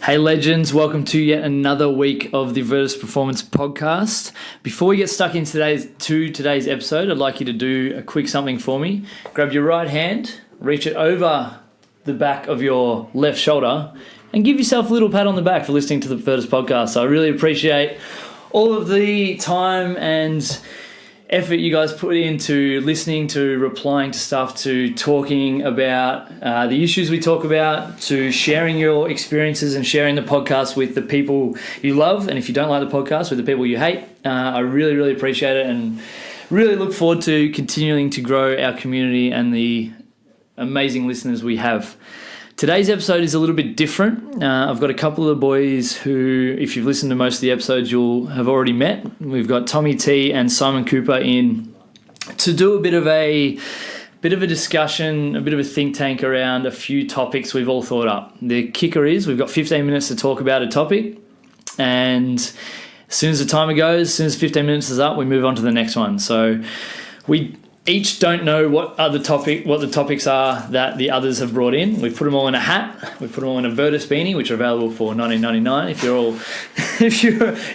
Hey legends, welcome to yet another week of the Virtus Performance Podcast. Before we get stuck in today's episode, I'd like you to do a quick something for me. Grab your right hand, reach it over the back of your left shoulder, and give yourself a little pat on the back for listening to the Virtus Podcast. So I really appreciate all of the time and effort you guys put into listening, to replying to stuff, to talking about the issues we talk about, to sharing your experiences and sharing the podcast with the people you love, and if you don't like the podcast, with the people you hate. I really appreciate it and really look forward to continuing to grow our community and the amazing listeners we have. Today's episode is a little bit different. I've got a couple of boys who, if you've listened to most of the episodes, you'll have already met. We've got Tommy T and Simon Cooper in to do a bit of a discussion, a bit of a think tank around a few topics we've all thought up. The kicker is we've got 15 minutes to talk about a topic, and as soon as the timer goes, as soon as 15 minutes is up, we move on to the next one. So we each don't know what the topics are that the others have brought in. We put them all in a hat. We put them all in a Virtus beanie, which are available for $19.99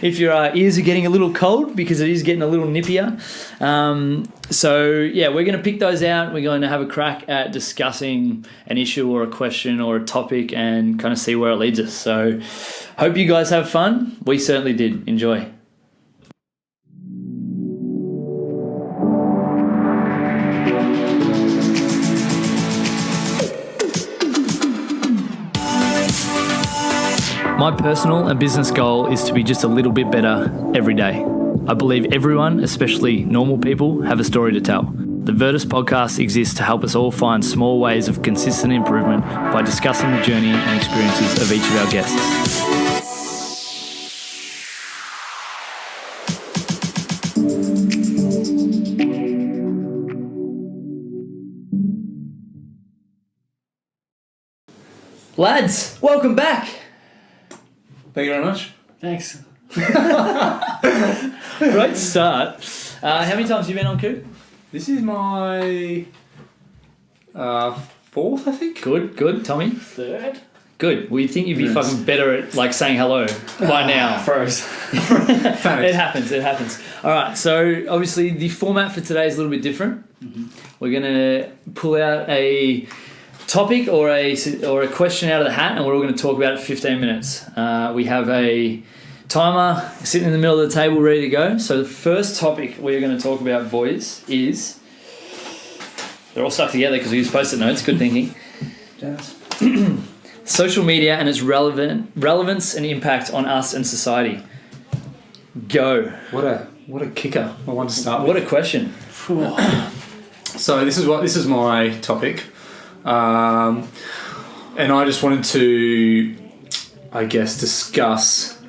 if your ears are getting a little cold, because it is getting a little nippier. We're going to pick those out. We're going to have a crack at discussing an issue or a question or a topic and kind of see where it leads us. So hope you guys have fun. We certainly did. Enjoy. My personal and business goal is to be just a little bit better every day. I believe everyone, especially normal people, have a story to tell. The Virtus Podcast exists to help us all find small ways of consistent improvement by discussing the journey and experiences of each of our guests. Lads, welcome back. Thank you very much. Thanks. Great start. How many times have you been on, Coop? This is my fourth, I think. Good. Tommy? Third. Good. We think you'd be fucking better at saying hello by now. Froze. It happens. All right. So obviously the format for today is a little bit different. Mm-hmm. We're gonna pull out a topic or a question out of the hat, and we're all going to talk about it for 15 minutes. We have a timer sitting in the middle of the table ready to go. So the first topic we're going to talk about, boys, is... They're all stuck together because we use Post-it notes. Good thinking. Yes. Social media and its relevance and impact on us and society. Go. What a kicker. I want to start with. What a question. So this is my topic. And I just wanted to, I guess, discuss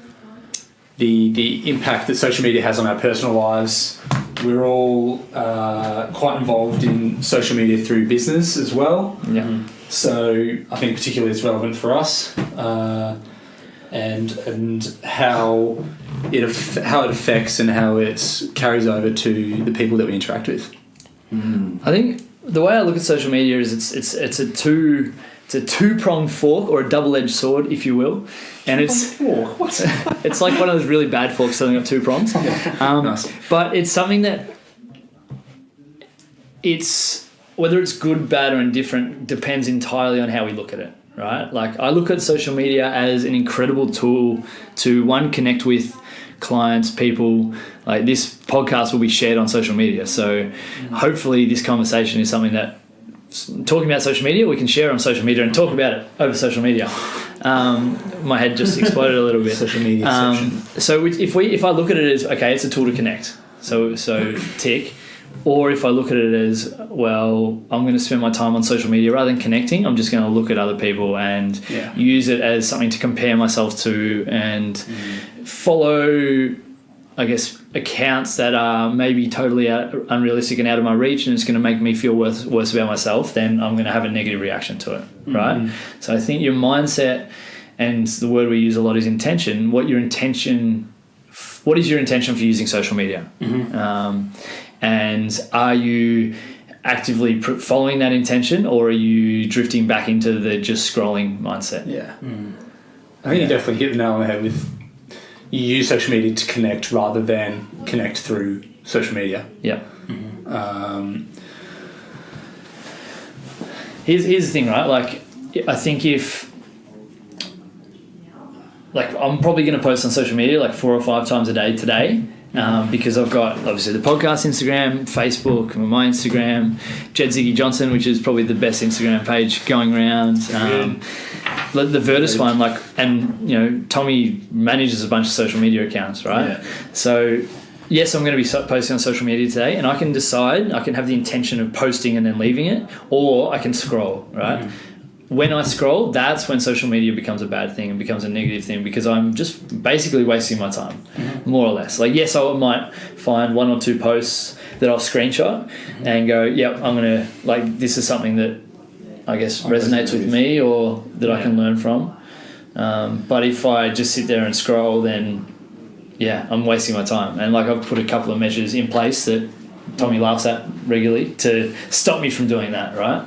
the impact that social media has on our personal lives. We're all quite involved in social media through business as well. Yeah. So I think particularly it's relevant for us, and how it affects and how it carries over to the people that we interact with. I think the way I look at social media is it's a two-pronged fork, or a double-edged sword, if you will, and it's like one of those really bad forks selling up two prongs. Nice. But it's something that whether it's good, bad, or indifferent depends entirely on how we look at it. Right? Like, I look at social media as an incredible tool to connect with clients, people. Like, this podcast will be shared on social media, so hopefully this conversation is something that, talking about social media, we can share on social media and talk about it over social media. My head just exploded a little bit. Social media section. So if I look at it as, okay, it's a tool to connect, so tick. Or if I look at it as, well, I'm going to spend my time on social media rather than connecting, I'm just going to look at other people and use it as something to compare myself to and follow, I guess, accounts that are maybe totally unrealistic and out of my reach, and it's going to make me feel worse about myself, then I'm going to have a negative reaction to it, right? So I think your mindset, and the word we use a lot is intention. What is your intention for using social media? And are you actively following that intention, or are you drifting back into the just scrolling mindset? Yeah. I think you definitely hit the nail on the head with you use social media to connect rather than connect through social media. Yeah. Here's the thing, right? Like, I think I'm probably going to post on social media like 4 or 5 times a day today. Because I've got obviously the podcast Instagram, Facebook, my Instagram, Jed Ziggy Johnson, which is probably the best Instagram page going around. The Virtus one, and Tommy manages a bunch of social media accounts, right? Yeah. So yes, I'm going to be posting on social media today, and I can decide, I can have the intention of posting and then leaving it, or I can scroll, right? When I scroll, that's when social media becomes a bad thing and becomes a negative thing, because I'm just basically wasting my time, more or less. Like, yes, I might find 1 or 2 posts that I'll screenshot and go, yep, I'm going to, this is something that I guess resonates with me or that I can learn from. But if I just sit there and scroll, then, I'm wasting my time. And, I've put a couple of measures in place that Tommy laughs at regularly to stop me from doing that, right?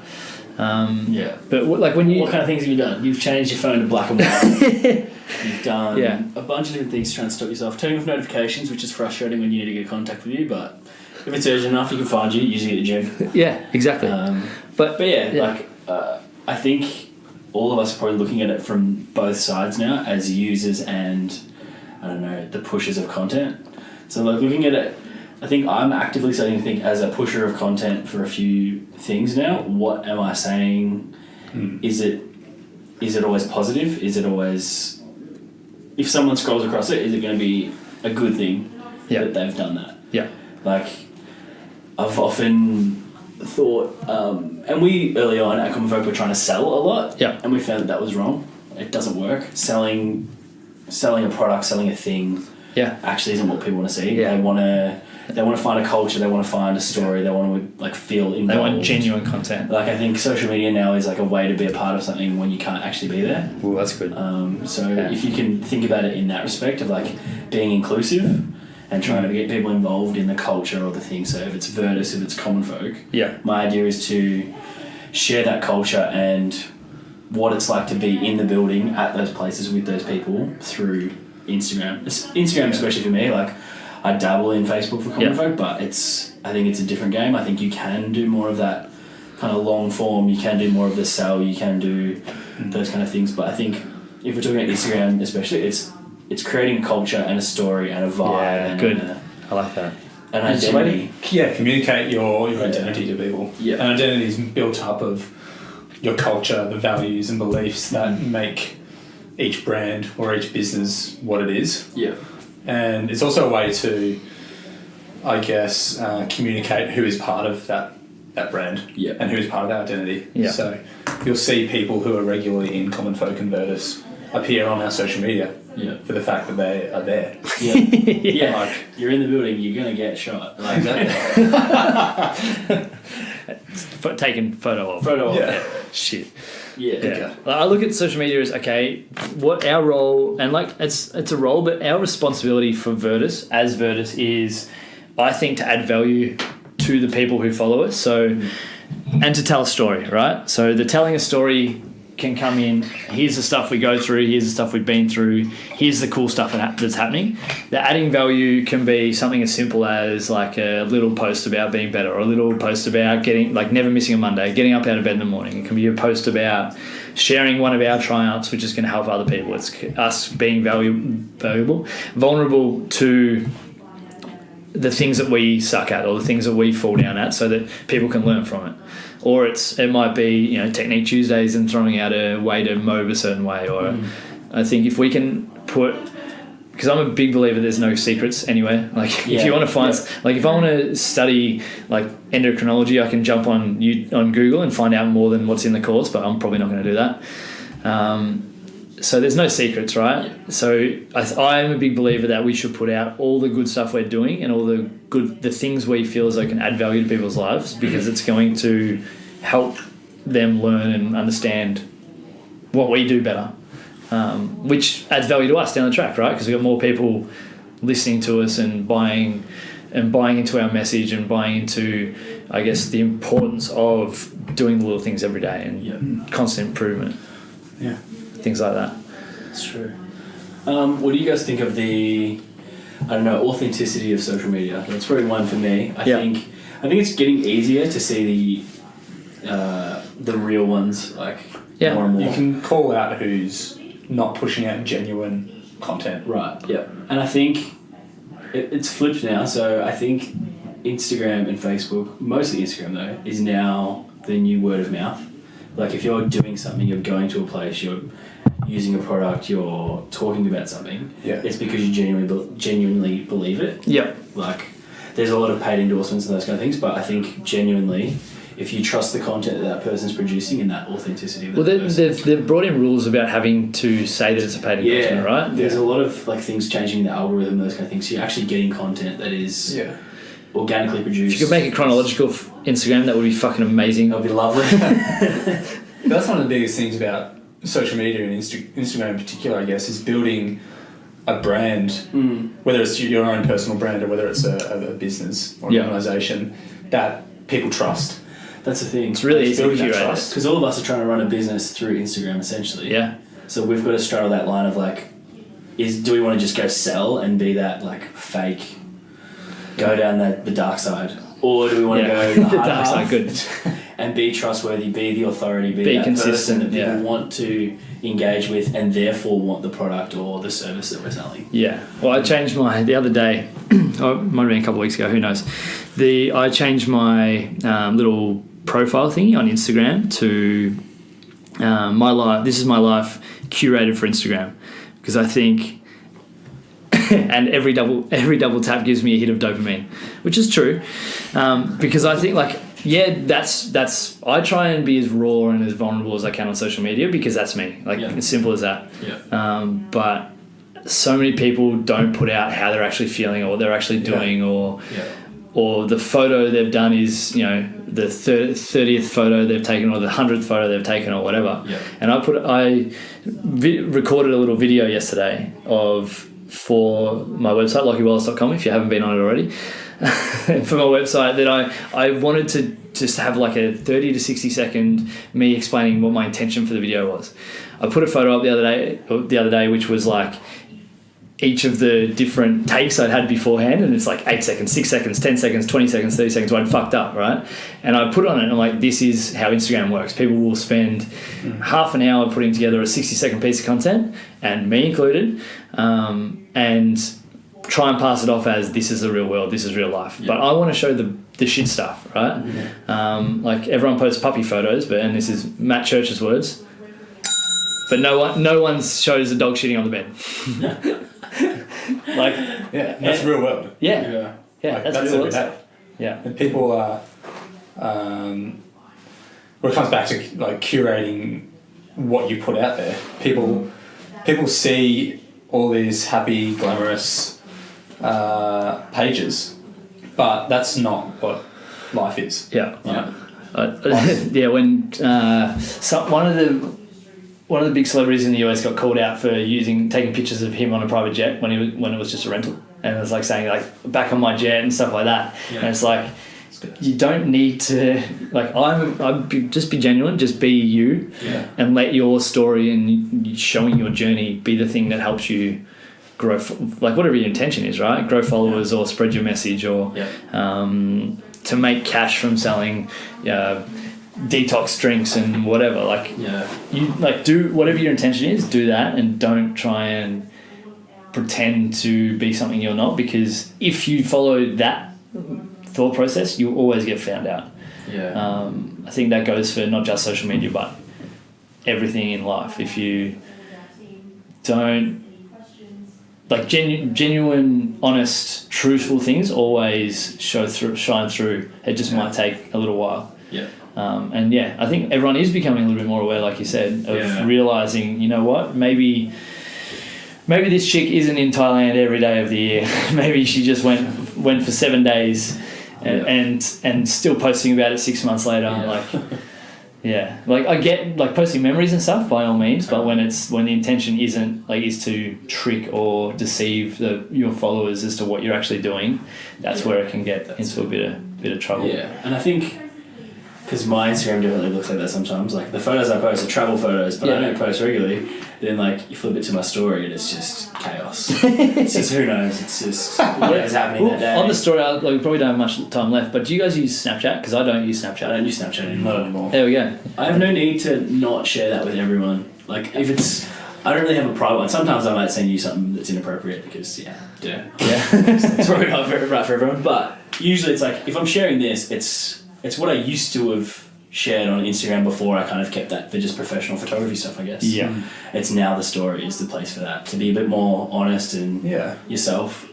But when you... What kind of things have you done? You've changed your phone to black and white. You've done a bunch of different things to try and stop yourself. Turning off notifications, which is frustrating when you need to get in contact with you, but if it's urgent enough, you can find you using it at the gym. Yeah, exactly. I think all of us are probably looking at it from both sides now as users and, I don't know, the pushers of content. So, looking at it, I think I'm actively starting to think as a pusher of content for a few things now. What am I saying? Is it always positive? Is it always... If someone scrolls across it, is it going to be a good thing that they've done that? Yeah. I've often thought... and we, early on, at Common Folk, were trying to sell a lot. Yeah. And we found that was wrong. It doesn't work. Selling a product, selling a thing... actually isn't what people want to see. They want to find a culture, they want to find a story, they want to feel involved. They want genuine content. I think social media now is a way to be a part of something when you can't actually be there. Ooh, that's good. If you can think about it in that respect of being inclusive and trying to get people involved in the culture or the thing. So if it's Virtus, if it's Common Folk, my idea is to share that culture and what it's like to be in the building at those places with those people through Instagram, especially for me. I dabble in Facebook for Common Folk, but I think it's a different game. I think you can do more of that kind of long form. You can do more of the sell. You can do those kind of things. But I think if we're talking about Instagram, especially, it's creating a culture and a story and a vibe. Yeah, good. I like that. An identity. Communicate your identity to people. Yeah. An identity is built up of your culture, the values and beliefs that make each brand or each business what it is. Yeah. And it's also a way to, I guess, communicate who is part of that brand and who is part of that identity. Yeah. So you'll see people who are regularly in Common Folk and Virtus appear on our social media for the fact that they are there. Yeah. You're in the building, you're going to get shot. That. Taken photo of. Shit. Yeah. I look at social media as, what our role, and it's a role, but our responsibility for Virtus is, I think, to add value to the people who follow us. So, and to tell a story, right? So the telling a story can come in, here's the stuff we go through, here's the stuff we've been through, here's the cool stuff that's happening. The adding value can be something as simple as a little post about being better, or a little post about getting, never missing a Monday, getting up out of bed in the morning. It can be a post about sharing one of our triumphs, which is going to help other people. It's us being valuable, vulnerable to the things that we suck at or the things that we fall down at, so that people can learn from it. Or it might be, Technique Tuesdays and throwing out a way to mow a certain way. Or I think if we can put, because I'm a big believer there's no secrets anywhere. If you want to find, if I want to study endocrinology, I can jump on Google and find out more than what's in the course, but I'm probably not going to do that. So there's no secrets, right? So I'm a big believer that we should put out all the good stuff we're doing and all the things we feel as though can add value to people's lives, because it's going to help them learn and understand what we do better, which adds value to us down the track, right? Because we've got more people listening to us and buying into our message and buying into, I guess, the importance of doing the little things every day and constant improvement. Yeah. Things like that. It's true. What do you guys think of the, I don't know, authenticity of social media? That's probably one for me. I think it's getting easier to see the real ones, like more and more. You can call out who's not pushing out genuine content. Right. Yeah. And I think it's flipped now. So I think Instagram and Facebook, mostly Instagram though, is now the new word of mouth. Like if you're doing something, you're going to a place, you're using a product, you're talking about something, it's because you genuinely believe it. Yeah. Like there's a lot of paid endorsements and those kind of things, but I think genuinely, if you trust the content that person's producing and that authenticity of they've brought in rules about having to say that it's a paid endorsement, right? There's a lot of like things changing in the algorithm, those kind of things. So you're actually getting content that is organically produced. If you could make a chronological Instagram, that would be fucking amazing. That would be lovely. That's one of the biggest things about social media and Instagram in particular, I guess, is building a brand, whether it's your own personal brand or whether it's a business or an organisation that people trust. That's the thing. It's really easy to curate because all of us are trying to run a business through Instagram, essentially. Yeah. So we've got to straddle that line of like, do we want to just go sell and be that like fake, go down the dark side, or do we want to go the dark side, good, and be trustworthy, be the authority, be that consistent person that people want to engage with, and therefore want the product or the service that we're selling. Yeah. Well, I changed the other day. Oh, it might have been a couple of weeks ago. Who knows? I changed my little profile thingy on Instagram to my life. This is my life curated for Instagram, because I think, and every double tap gives me a hit of dopamine, which is true, because I think like that's I try and be as raw and as vulnerable as I can on social media, because that's me. Like as simple as that. Yeah. But so many people don't put out how they're actually feeling or what they're actually doing, or the photo they've done is, the 30th photo they've taken or the 100th photo they've taken or whatever. Yeah. And I recorded a little video yesterday for my website, lachlanwallace.com, if you haven't been on it already, for my website, that I wanted to just have like a 30 to 60 second me explaining what my intention for the video was. I put a photo up the other day, which was like each of the different takes I'd had beforehand, and it's like 8 seconds, 6 seconds, 10 seconds, 20 seconds, 30 seconds where I'd fucked up, right? And I put it on it and I'm like, this is how Instagram works. People will spend half an hour putting together a 60-second piece of content, and me included, and try and pass it off as this is the real world, this is real life. Yeah. But I want to show the shit stuff, right? Mm-hmm. Like everyone posts puppy photos, and this is Matt Church's words, but no one shows a dog shitting on the bed. That's real world. Yeah, that's real world stuff. Yeah, and people are. Well, it comes back to like curating what you put out there. People see all these happy, glamorous pages, but that's not what life is. Yeah. When one of the big celebrities in the US got called out for taking pictures of him on a private jet when it was just a rental, and it was like saying like back on my jet and stuff like that. Yeah. And it's like, you don't need to just be genuine, just be you, and let your story and showing your journey be the thing that helps you grow, like whatever your intention is, right? Grow followers or spread your message or to make cash from selling detox drinks and whatever. You like do whatever your intention is, do that, and don't try and pretend to be something you're not, because if you follow that thought process, you'll always get found out. I think that goes for not just social media but everything in life. If you don't like genuine, honest, truthful things always shine through. It just might take a little while. I think everyone is becoming a little bit more aware, like you said, of realizing, you know what, maybe this chick isn't in Thailand every day of the year. Maybe she just went for 7 days and still posting about it 6 months later. Like I get like posting memories and stuff by all means, but when the intention is to trick or deceive your followers as to what you're actually doing, that's where it can get into a bit of trouble. Yeah, and I think because my Instagram definitely looks like that sometimes. Like the photos I post are travel photos, but I don't post regularly. Then like you flip it to my story and it's just chaos. It's just who knows. It's just whatever's happening that day. On the story, we probably don't have much time left. But do you guys use Snapchat? Because I don't use Snapchat. I don't use Snapchat anymore. There we go. I have no need to not share that with everyone. Like if it's, I don't really have a private one. Sometimes I might send you something that's inappropriate because it's probably not very right for everyone. But usually it's like if I'm sharing this, it's what I used to have shared on Instagram before I kind of kept that for just professional photography stuff, I guess. Yeah. It's now the story is the place for that, to be a bit more honest and yourself.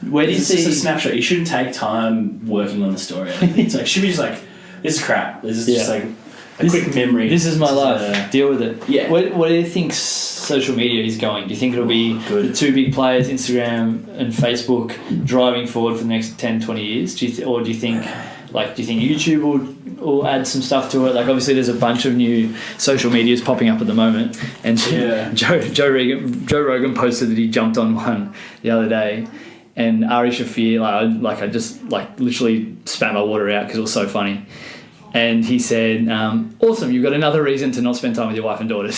Where do you see... It's just a snapshot. You shouldn't take time working on the story. It's like, should be just like, this is crap. This is just like a quick memory. This is my life. Deal with it. Yeah. Where do you think social media is going? Do you think it'll be the two big players, Instagram and Facebook, driving forward for the next 10, 20 years? Or do you think YouTube will add some stuff to it? Like obviously there's a bunch of new social medias popping up at the moment, and Joe Rogan posted that he jumped on one the other day, and Ari Shafir I just literally spat my water out because it was so funny. And he said, awesome, you've got another reason to not spend time with your wife and daughters.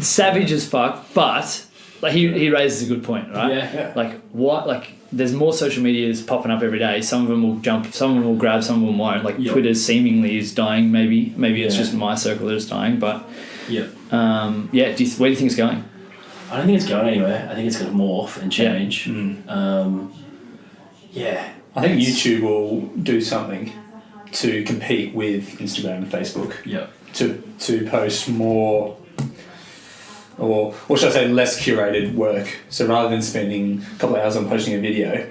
Savage as fuck, but like he raises a good point, right? Yeah. Like what? Like there's more social medias popping up every day. Some of them will jump, some of them will grab, some of them won't. Like Twitter seemingly is dying. Maybe it's just my circle that is dying. But where do you think it's going? I don't think it's going anywhere. I think it's going to morph and change. I think YouTube will do something to compete with Instagram and Facebook. Yeah. To post more, or should I say less curated work. So rather than spending a couple of hours on posting a video,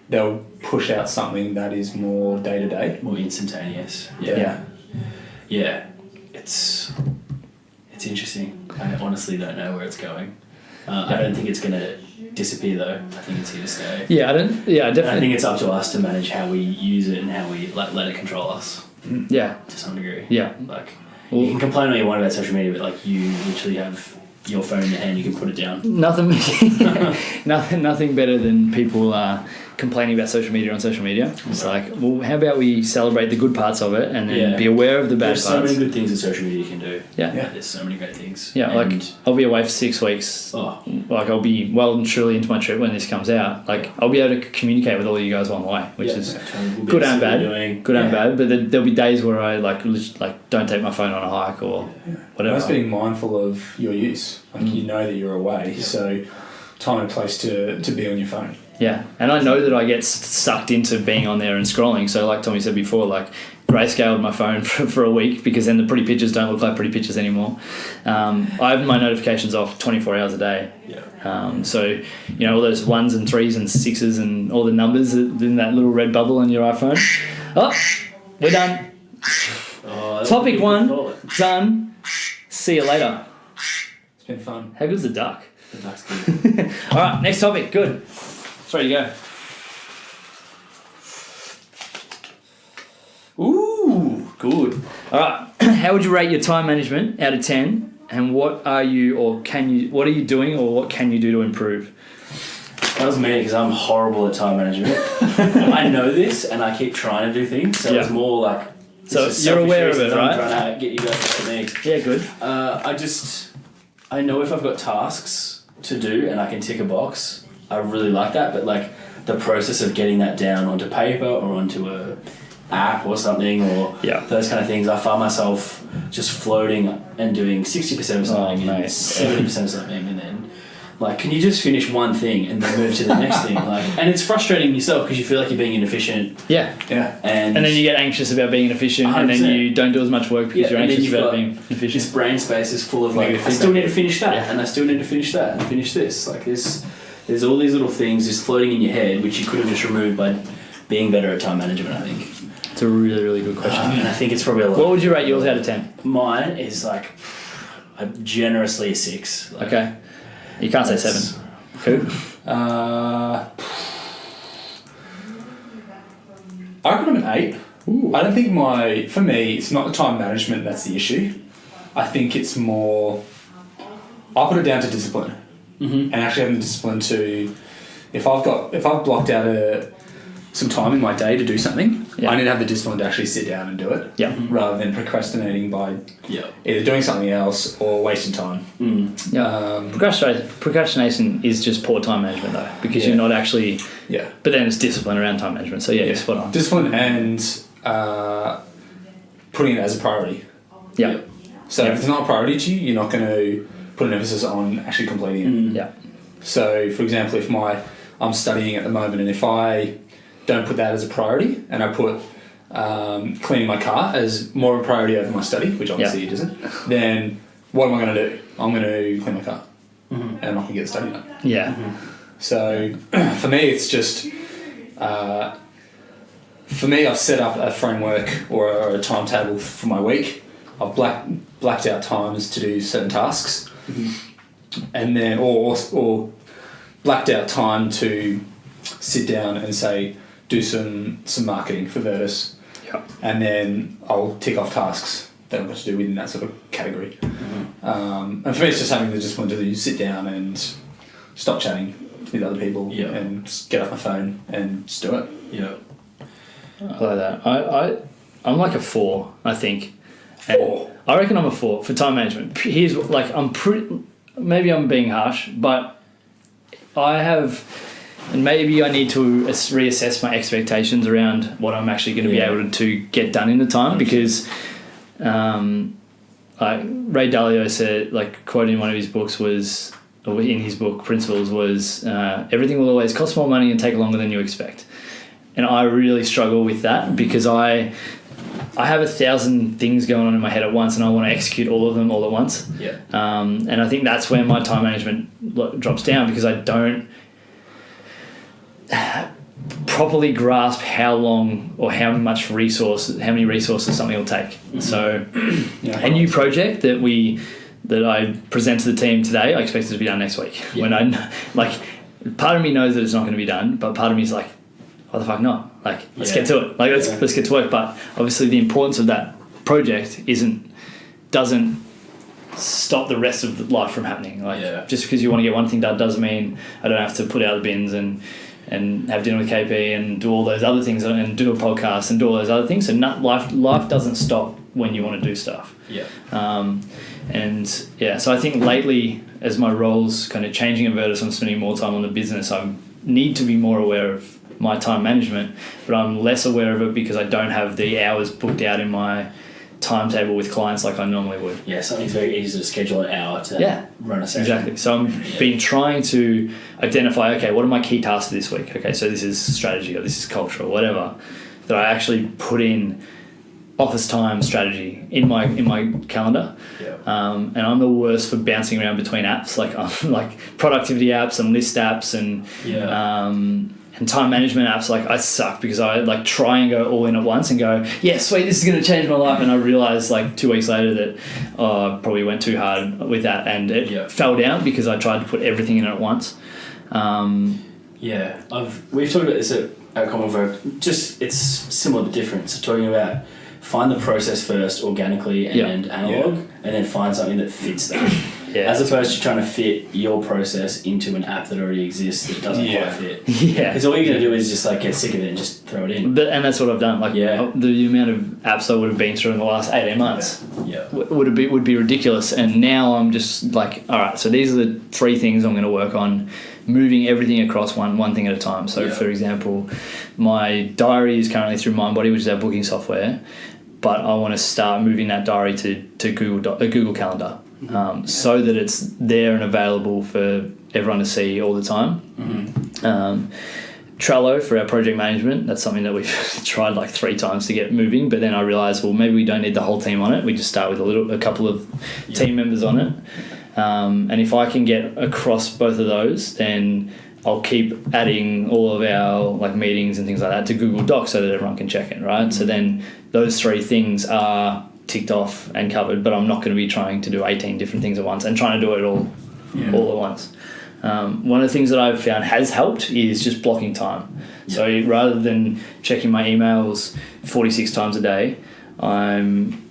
they'll push out something that is more day to day, more instantaneous. Yeah. It's interesting. I honestly don't know where it's going. I don't think it's going to disappear though. I think it's here to stay. Definitely. I think it's up to us to manage how we use it and how we let it control us. Yeah. To some degree. Yeah. Like you can complain all you want about social media, but like you literally have your phone in your hand, you can put it down. Nothing better than people complaining about social media on social media. It's like, well, how about we celebrate the good parts of it and then be aware of the bad There's parts. There's so many good things that social media can do. Yeah. There's so many great things. Yeah, and like I'll be away for 6 weeks. Like I'll be well and truly into my trip when this comes out. Like I'll be able to communicate with all you guys while I'm away, which is good and bad. Good and bad. But there'll be days where I like don't take my phone on a hike or whatever. Just being mindful of your use. Like you know that you're away, so time and place to be on your phone. Yeah, and I know that I get sucked into being on there and scrolling. So like Tommy said before, like grayscaled my phone for a week because then the pretty pictures don't look like pretty pictures anymore. I have my notifications off 24 hours a day. Yeah. So, all those 1s and 3s and 6s and all the numbers in that little red bubble on your iPhone. Oh, we're done. Topic 1, done. See you later. It's been fun. How good's the duck? The duck's good. All right, next topic. Good. It's ready to go. Ooh, good. All right. How would you rate your time management out of 10? And what are you doing or what can you do to improve? That was me because I'm horrible at time management. I know this and I keep trying to do things. So it's more like... So you're aware of it, right? I'm trying to get you guys to me. Yeah, good. I know if I've got tasks to do and I can tick a box, I really like that. But like the process of getting that down onto paper or onto a app or something or those kind of things, I find myself just floating and doing 60% of something and 70% of something, and then like, can you just finish one thing and then move to the next thing? Like, and it's frustrating yourself because you feel like you're being inefficient. Yeah. And then you get anxious about being inefficient 100%. And then you don't do as much work because you're anxious about being inefficient. This brain space is full of like, I still need to finish that and I still need to finish that and finish this. Like there's all these little things just floating in your head which you could have just removed by being better at time management, I think. It's a really, really good question. And I think it's probably a lot. What would you rate yours out of 10? Mine is like generously a 6. Like, okay. You can't say 7. Who? I reckon I'm an 8. Ooh. I don't think for me, it's not the time management that's the issue. I think it's more, I put it down to discipline. And actually having the discipline to, if I've blocked out some time in my day to do something, I need to have the discipline to actually sit down and do it. Yeah. Rather than procrastinating by either doing something else or wasting time. Procrastination is just poor time management though, because you're not actually. Yeah. But then it's discipline around time management. So you're spot on. Discipline and putting it as a priority. Yeah. So if it's not a priority to you, you're not going to put an emphasis on actually completing it. Yeah. So, for example, if I'm studying at the moment, and if I don't put that as a priority, and I put cleaning my car as more of a priority over my study, which obviously it isn't, then what am I going to do? I'm going to clean my car, and I'm not going to get the study done. Yeah. So, for me, it's just... for me, I've set up a framework or a timetable for my week. I've blacked out times to do certain tasks, and then or blacked out time to sit down and say do some marketing for Virtus, and then I'll tick off tasks that I've got to do within that sort of category. And for me, it's just having the discipline to sit down and stop chatting with other people and just get off my phone and just do it. Yeah, I like that. I'm like a 4, I think. 4. I reckon I'm a 4 for time management. Here's like maybe I'm being harsh, but I have, and maybe I need to reassess my expectations around what I'm actually going to be able to get done in the time, because like Ray Dalio said, like quoting in one of his books was, or in his book Principles was, everything will always cost more money and take longer than you expect. And I really struggle with that because I have 1,000 things going on in my head at once, and I want to execute all of them all at once. Yeah. And I think that's where my time management drops down, because I don't properly grasp how long or how many resources something will take. So a new project that I present to the team today, I expect it to be done next week. Yeah. When part of me knows that it's not going to be done, but part of me is like, why the fuck not? Like, let's get to it. Like, let's get to work. But obviously, the importance of that project doesn't stop the rest of the life from happening. Like, just because you want to get one thing done doesn't mean I don't have to put out the bins and have dinner with KP and do all those other things and do a podcast and do all those other things. So life doesn't stop when you want to do stuff. Yeah. So I think lately, as my role's kind of changing at Virtus, I'm spending more time on the business. I need to be more aware of my time management, but I'm less aware of it because I don't have the hours booked out in my timetable with clients like I normally would. Yeah, something's very easy to schedule an hour to run a session. Exactly. So I've been trying to identify, okay, what are my key tasks for this week? Okay, so this is strategy or this is culture or whatever, that I actually put in office time strategy in my calendar. Yeah. And I'm the worst for bouncing around between apps, like productivity apps and list apps and time management apps. Like, I suck because I like try and go all in at once and go, yeah, sweet, this is going to change my life, and I realized like 2 weeks later that I probably went too hard with that and it fell down because I tried to put everything in at once. We've talked about this at Common Folk. Just, it's similar but different. So talking about find the process first organically and analog, and then find something that fits that. As opposed to trying to fit your process into an app that already exists that doesn't quite fit. Because all you're going to do is just like get sick of it and just throw it in. And that's what I've done. Like the amount of apps I would have been through in the last 18 months would be ridiculous. And now I'm just like, all right, so these are the 3 things I'm going to work on, moving everything across one thing at a time. So for example, my diary is currently through MindBody, which is our booking software, but I want to start moving that diary to Google Calendar. So that it's there and available for everyone to see all the time. Trello for our project management, that's something that we've tried like 3 times to get moving, but then I realised, well, maybe we don't need the whole team on it. We just start with a couple of team members on it. And if I can get across both of those, then I'll keep adding all of our like meetings and things like that to Google Docs so that everyone can check it, right? So then those 3 things are ticked off and covered, but I'm not going to be trying to do 18 different things at once and trying to do it all at once. One of the things that I've found has helped is just blocking time. So rather than checking my emails 46 times a day, checking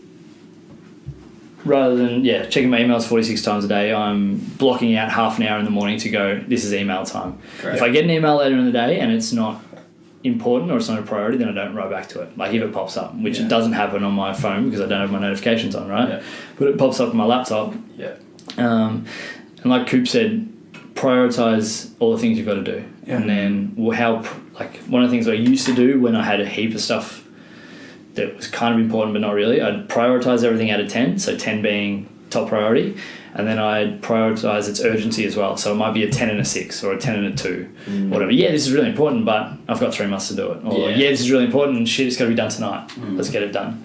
my emails 46 times a day, I'm blocking out half an hour in the morning to go, this is email time. Great. If I get an email later in the day and it's not important or it's not a priority, then I don't write back to it. Like if it pops up, which it doesn't happen on my phone because I don't have my notifications on, right? Yeah. But it pops up on my laptop. Yeah. And like Coop said, prioritize all the things you've got to do. Yeah. And then one of the things I used to do when I had a heap of stuff that was kind of important but not really, I'd prioritize everything out of 10, so 10 being top priority, and then I'd prioritize its urgency as well. So it might be a 10 and a 6 or a 10 and a 2, whatever. Yeah, this is really important, but I've got 3 months to do it. Or this is really important and shit, it's got to be done tonight. Let's get it done.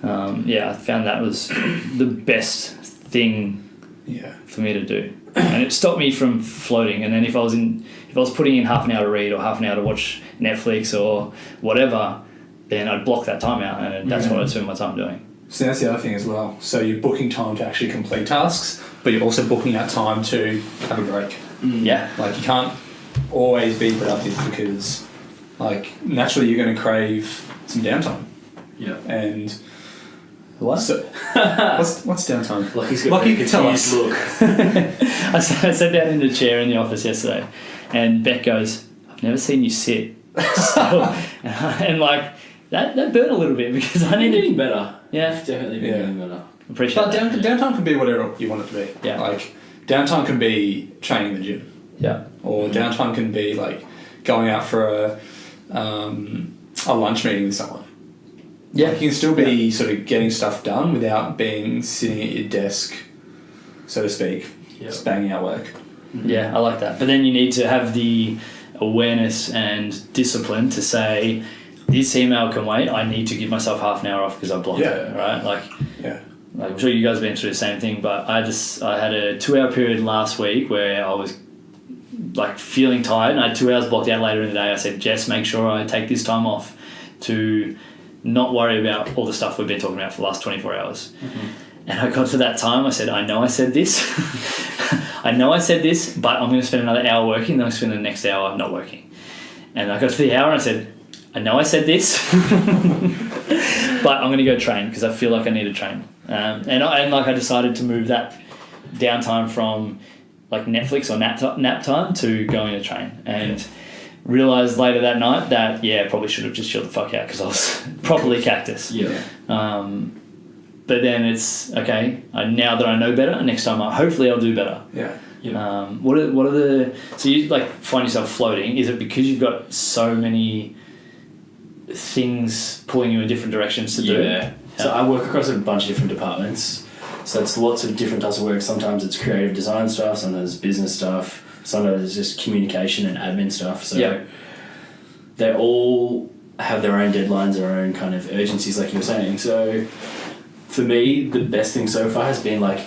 I found that was the best thing for me to do. And it stopped me from floating. And then if I was putting in half an hour to read or half an hour to watch Netflix or whatever, then I'd block that time out, and that's what I'd spend my time doing. So that's the other thing as well. So you're booking time to actually complete tasks, but you're also booking out time to have a break. Yeah. Like you can't always be productive because like naturally you're going to crave some downtime. Yeah. And what? So, what's downtime? Lucky, tell us. Look. I sat down in the chair in the office yesterday, and Beck goes, "I've never seen you sit." And like that burned a little bit because I need getting better. Yeah, Definitely been getting better. Appreciate but that. Downtime can be whatever you want it to be. Yeah. Like downtime can be training in the gym. Yeah. Or downtime can be like going out for a lunch meeting with someone. Yeah. Like you can still be sort of getting stuff done without being sitting at your desk, so to speak, just banging out work. Yeah, I like that. But then you need to have the awareness and discipline to say, this email can wait. I need to give myself half an hour off because I blocked it, right? Like I'm sure you guys have been through the same thing, but I had a 2-hour period last week where I was like feeling tired, and I had 2 hours blocked out later in the day. I said, Jess, make sure I take this time off to not worry about all the stuff we've been talking about for the last 24 hours. And I got to that time, I said, I know I said this. I know I said this, but I'm going to spend another hour working, then I'll spend the next hour not working. And I got to the hour and I said, I know I said this, but I'm going to go train because I feel like I need to train. I decided to move that downtime from like Netflix or nap time to going to train, and realised later that night that I probably should have just chilled the fuck out because I was properly cactus. But then it's okay. Now that I know better, next time hopefully I'll do better. What are the so you like find yourself floating? Is it because you've got so many things pulling you in different directions to do? So I work across a bunch of different departments. So it's lots of different types of work. Sometimes it's creative design stuff, sometimes it's business stuff, sometimes it's just communication and admin stuff. So they all have their own deadlines, their own kind of urgencies, like you were saying. So for me, the best thing so far has been like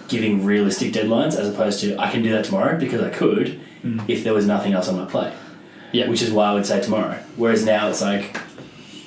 giving realistic deadlines as opposed to I can do that tomorrow because I could if there was nothing else on my plate. Which is why I would say tomorrow. Whereas now it's like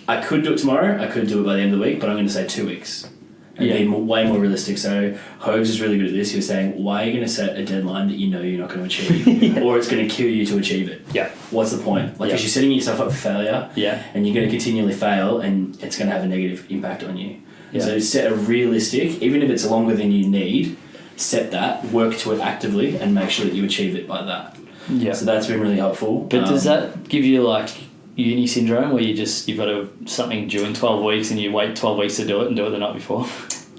I could do it tomorrow, I could do it by the end of the week, but I'm going to say 2 weeks. And be way more realistic. So Hogs is really good at this. He was saying, why are you going to set a deadline that you know you're not going to achieve or it's going to kill you to achieve it? What's the point? Like, because you're setting yourself up for failure and you're going to continually fail and it's going to have a negative impact on you. So set a realistic, even if it's longer than you need, set that, work to it actively and make sure that you achieve it by that. So that's been really helpful. But does that give you like uni syndrome where you've got something due in 12 weeks and you wait 12 weeks to do it and do it the night before?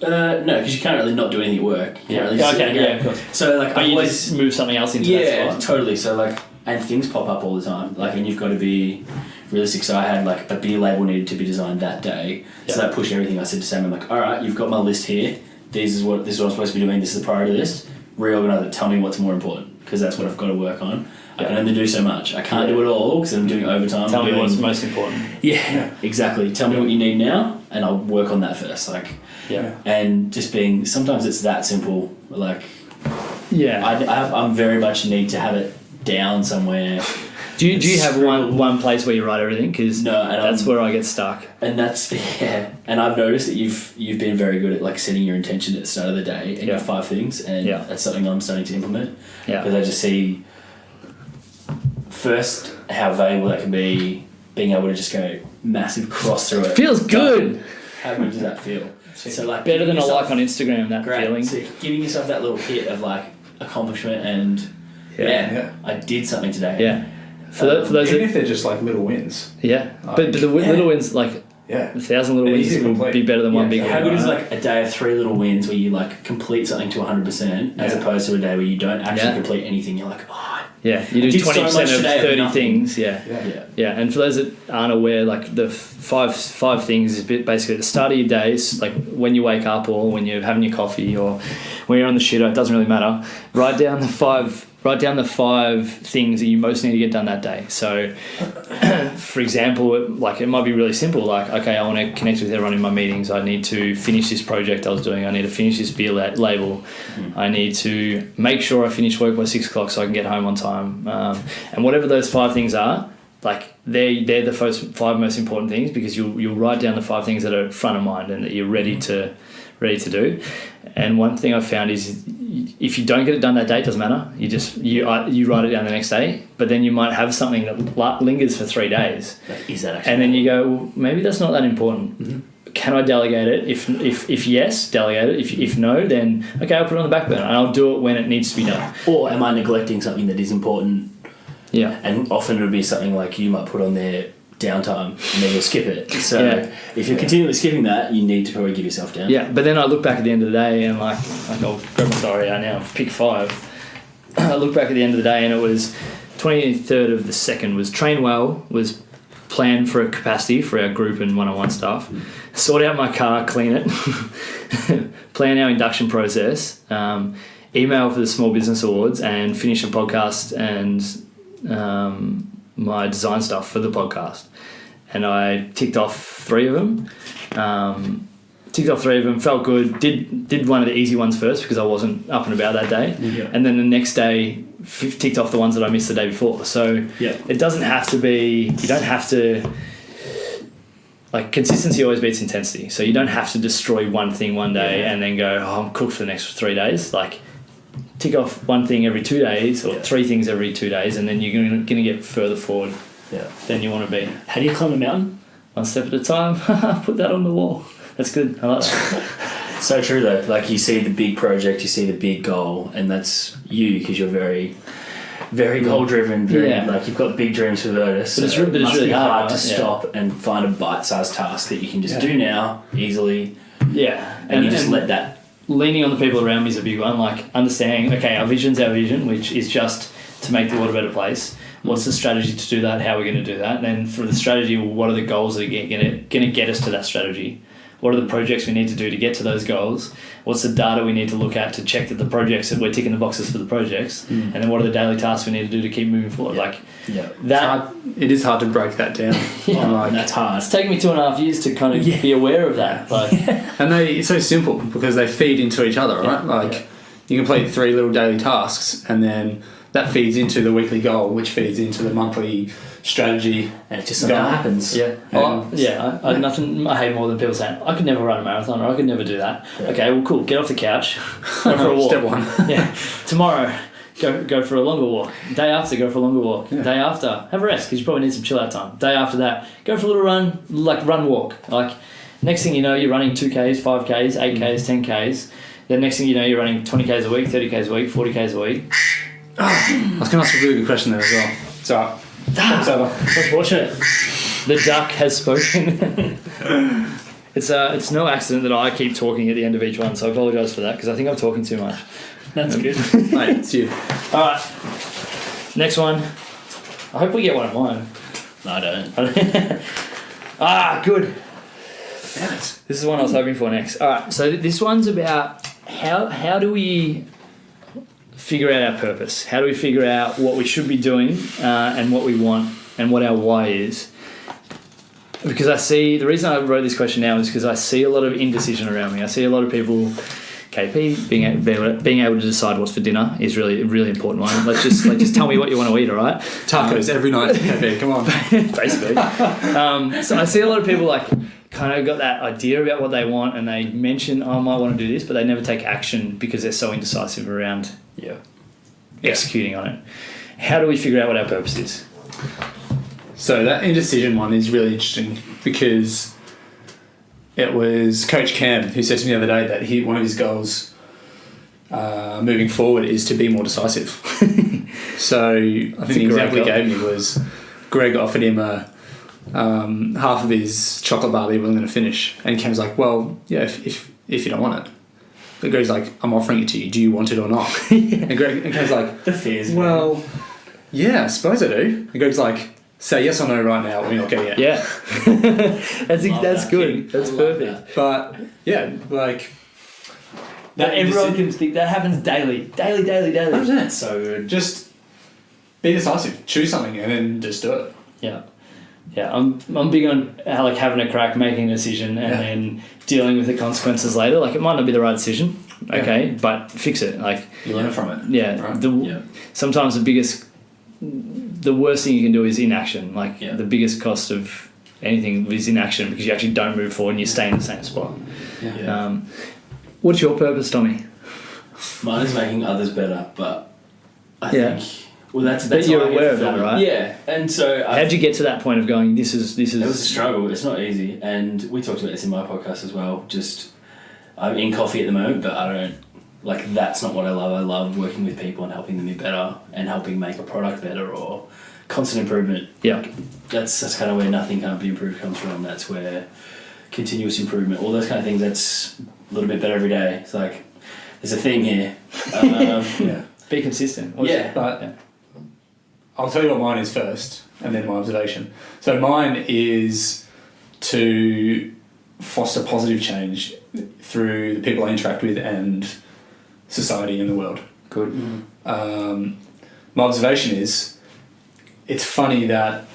No, because you can't really not do anything at work. Of course. So like, but you just move something else into that spot. Totally. So like, and things pop up all the time. Like, and you've got to be realistic. So I had like a beer label needed to be designed that day. So that pushed everything. I said to Sam, I'm like, all right, you've got my list here. This is what I'm supposed to be doing. This is the priority list. Reorganize it. Tell me what's more important because that's what I've got to work on. I can only do so much. I can't do it all because I'm doing overtime. Tell me what's most important. Exactly. Tell me what you need now, and I'll work on that first. And just being sometimes it's that simple. Like, I'm very much need to have it down somewhere. Do you have one place where you write everything? Because that's where I get stuck. And that's And I've noticed that you've been very good at like setting your intention at the start of the day and your 5 things, and that's something I'm starting to implement. Because I just see. First, how valuable that can be, being able to just go massive cross through it. Feels good. How good does that feel? So like better than a like on Instagram. That feeling. So giving yourself that little hit of like accomplishment and I did something today. For those even if they're just like little wins. Yeah, but the little wins, like 1,000 little wins will be better than one big win. How good is like a day of 3 little wins where you like complete something to 100% as opposed to a day where you don't actually complete anything? You're like, you do 20% of 30 things. Yeah. And for those that aren't aware, like the five things is basically at the start of your days, like when you wake up or when you're having your coffee or when you're on the shitter, it doesn't really matter. Write down the five things that you most need to get done that day. So, for example, like it might be really simple. Like, okay, I want to connect with everyone in my meetings. I need to finish this project I was doing. I need to finish this beer label. I need to make sure I finish work by 6 o'clock so I can get home on time. And whatever those 5 things are, like they're the first 5 most important things, because you'll write down the 5 things that are front of mind and that you're ready to do. And one thing I've found is if you don't get it done that day, it doesn't matter. You write it down the next day, but then you might have something that lingers for 3 days. Is that actually? And then you go, well, maybe that's not that important. Mm-hmm. Can I delegate it? If yes, delegate it. If no, then okay, I'll put it on the back burner and I'll do it when it needs to be done. Or am I neglecting something that is important? Yeah. And often it would be something like you might put on there downtime and then you'll skip it. So if you're continually skipping that, you need to probably give yourself down. Yeah, but then I look back at the end of the day and like I'll grab my diary out now, pick 5. I look back at the end of the day and it was 23rd of the 2nd was train well, was plan for a capacity for our group and one-on-one stuff, sort out my car, clean it, plan our induction process, email for the Small Business Awards, and finish a podcast and my design stuff for the podcast. And I ticked off 3 of them. Felt good. Did one of the easy ones first because I wasn't up and about that day. Yeah. And then the next day ticked off the ones that I missed the day before. So it doesn't have to be, you don't have to, like, consistency always beats intensity. So you don't have to destroy one thing one day and then go, I'm cooked for the next 3 days. Like, tick off one thing every 2 days or 3 things every 2 days, and then you're going to get further forward than you want to be. How do you climb a mountain? One step at a time. Put that on the wall. That's good. I like that. So true though. Like, you see the big project, you see the big goal, and that's you because you're very, very goal driven. Like, you've got big dreams for Virtus. But it's really hard to stop and find a bite-sized task that you can just do now easily. Yeah, and you just let that. Leaning on the people around me is a big one. Like, understanding, okay, our vision's our vision, which is just to make the world a better place. What's the strategy to do that? How are we going to do that? And then for the strategy, what are the goals that are going to get us to that strategy? What are the projects we need to do to get to those goals? What's the data we need to look at to check that the projects, that we're ticking the boxes for the projects? And then what are the daily tasks we need to do to keep moving forward? It is hard to break that down. And that's hard. It's taken me 2.5 years to kind of be aware of that. Like, and it's so simple because they feed into each other, right? You complete 3 little daily tasks, and then that feeds into the weekly goal, which feeds into the monthly strategy, and it just somehow happens. I hate more than people saying, I could never run a marathon, or I could never do that. Okay, well, cool, get off the couch, go for a walk. Step 1. Tomorrow, go for a longer walk. Day after, go for a longer walk. Day after, have a rest because you probably need some chill out time. Day after that, go for a little run, like run walk. Like, next thing you know, you're running 2Ks, 5Ks, 8Ks, 10Ks. Then next thing you know, you're running 20Ks a week, 30Ks a week, 40Ks a week. I was going to ask a really good question there as well. So, it's unfortunate. The duck has spoken. It's no accident that I keep talking at the end of each one, so I apologise for that because I think I'm talking too much. That's good. Mate, it's you. Alright. Next one. I hope we get one of mine. No, I don't. Good. This is the one I was hoping for next. Alright, so this one's about how do we figure out our purpose? How do we figure out what we should be doing and what we want and what our why is? Because the reason I wrote this question now is because I see a lot of indecision around me. I see a lot of people, KP, being able to decide what's for dinner is really a really important one. Let's just tell me what you want to eat, all right? Tacos every night, KP, come on. Basically. So I see a lot of people like kind of got that idea about what they want and they mention, I might want to do this, but they never take action because they're so indecisive around executing on it. How do we figure out what our purpose is? So that indecision one is really interesting because it was Coach Cam who said to me the other day that one of his goals moving forward is to be more decisive. So I think the example he gave me was Greg offered him half of his chocolate bar that he wasn't going to finish, and Cam's like, well, yeah, if you don't want it. But Greg's like, I'm offering it to you. Do you want it or not? And Cam's like, the fears. Well, yeah, I suppose I do. And Greg's like, say yes or no right now, or you're not getting it. Yeah, that's good. That's perfect. But yeah, like that everyone can think that happens daily. 100%. So good. Just be decisive. Choose something and then just do it. Yeah. Yeah, I'm big on like having a crack, making a decision, and then dealing with the consequences later. Like, it might not be the right decision, okay, but fix it. Like, you learn from it. Yeah. Right. Sometimes the worst thing you can do is inaction. Like, the biggest cost of anything is inaction, because you actually don't move forward and you stay in the same spot. Yeah. What's your purpose, Tommy? Mine is making others better, but I think. Well, that's you're aware of that, right? Yeah, and so how'd you get to that point of going? This is. It was a struggle. It's not easy, and we talked about this in my podcast as well. Just I'm in coffee at the moment, but I don't like. That's not what I love. I love working with people and helping them be better and helping make a product better or constant improvement. Yeah, like, that's kind of where nothing can't be improved comes from. That's where continuous improvement, all those kind of things. That's a little bit better every day. It's like there's a theme here. Be consistent. But I'll tell you what mine is first, and then my observation. So mine is to foster positive change through the people I interact with and society in the world. Good. My observation is, it's funny that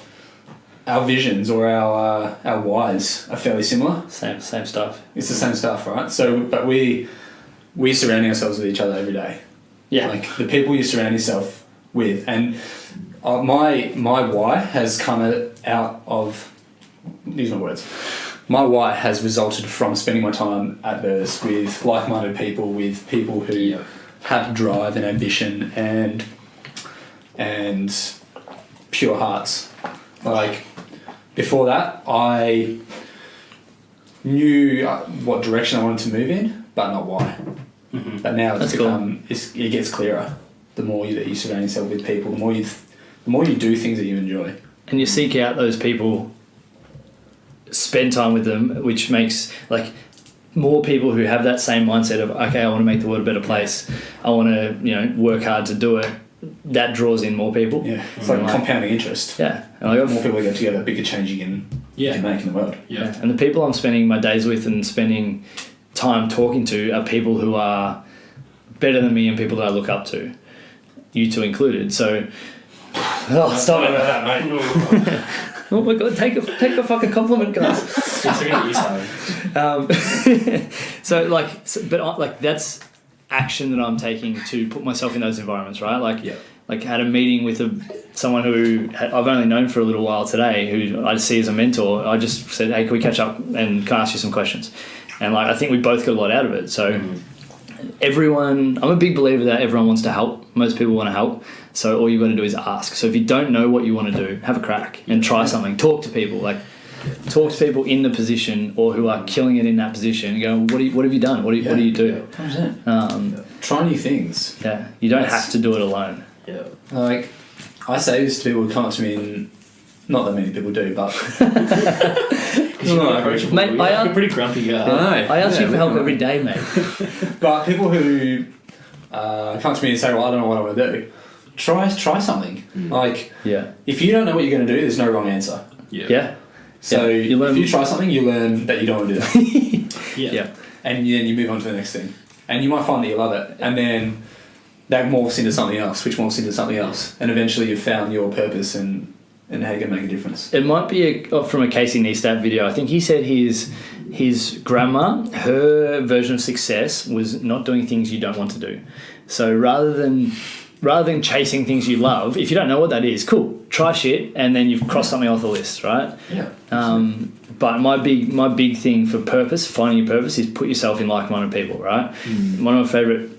our visions or our whys are fairly similar. Same stuff. It's the same stuff, right? So, but we surround ourselves with each other every day. Yeah. Like the people you surround yourself with, and my why has come out of, these are my words, my why has resulted from spending my time at Verse with like-minded people, with people who have drive and ambition and pure hearts. Like, before that, I knew what direction I wanted to move in, but not why. Mm-hmm. But now it gets clearer. The more that you surround yourself with people, the more you do things that you enjoy. And you seek out those people, spend time with them, which makes like more people who have that same mindset of, okay, I want to make the world a better place. I want to, work hard to do it. That draws in more people. Yeah, it's like compounding interest. Yeah, and more people get together, bigger change you can make in the world. Yeah, and the people I'm spending my days with and spending time talking to are people who are better than me and people that I look up to. You two included. So, stop it. That, mate. Oh my god, take a fucking compliment, guys. But that's action that I'm taking to put myself in those environments, right? Like I had a meeting with someone who I've only known for a little while today, who I see as a mentor. I just said, hey, can we catch up and can I ask you some questions? And I think we both got a lot out of it. So I'm a big believer that everyone wants to help. Most people want to help. So all you've got to do is ask. So if you don't know what you want to do, have a crack and try something. Talk to people. Talk to people in the position or who are killing it in that position and go, what have you done? What do you do? 100%. Try new things. Yeah. You don't have to do it alone. Yeah. Like, I say this to people who come up to me, and not that many people do, but mate, I'm a pretty grumpy guy. I ask you for help every day, mate. But people who come to me and say, well, I don't know what I want to do, try something. If you don't know what you're going to do, there's no wrong answer. Yeah. So if you try something, you learn that you don't want to do that. Yeah. And then you move on to the next thing. And you might find that you love it. And then that morphs into something else, which morphs into something else. And eventually you've found your purpose and how you can make a difference. It might be from a Casey Neistat video. I think he said his grandma, her version of success was not doing things you don't want to do. So rather than chasing things you love, if you don't know what that is, cool, try shit, and then you've crossed something off the list, right? Yeah. But my big thing for purpose, finding your purpose, is put yourself in like-minded people, right? One of my favorite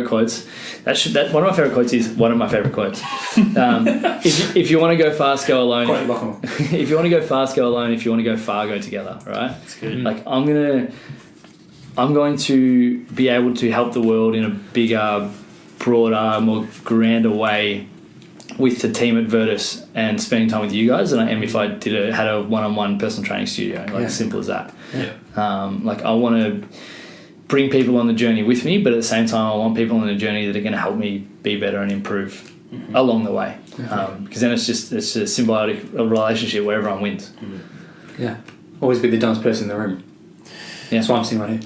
quotes. One of my favorite quotes is one of my favorite quotes. If you want to go fast, go alone. If you want to go fast, go alone. If you want to go far, go together. Right? That's good. Like I'm going to be able to help the world in a bigger, broader, more grander way with the team at Virtus and spending time with you guys than I am if I had a one-on-one personal training studio. As simple as that. I want to bring people on the journey with me, but at the same time I want people on the journey that are going to help me be better and improve along the way, because then it's a symbiotic relationship where everyone wins. Always be the dumbest person in the room. That's why I'm sitting right here.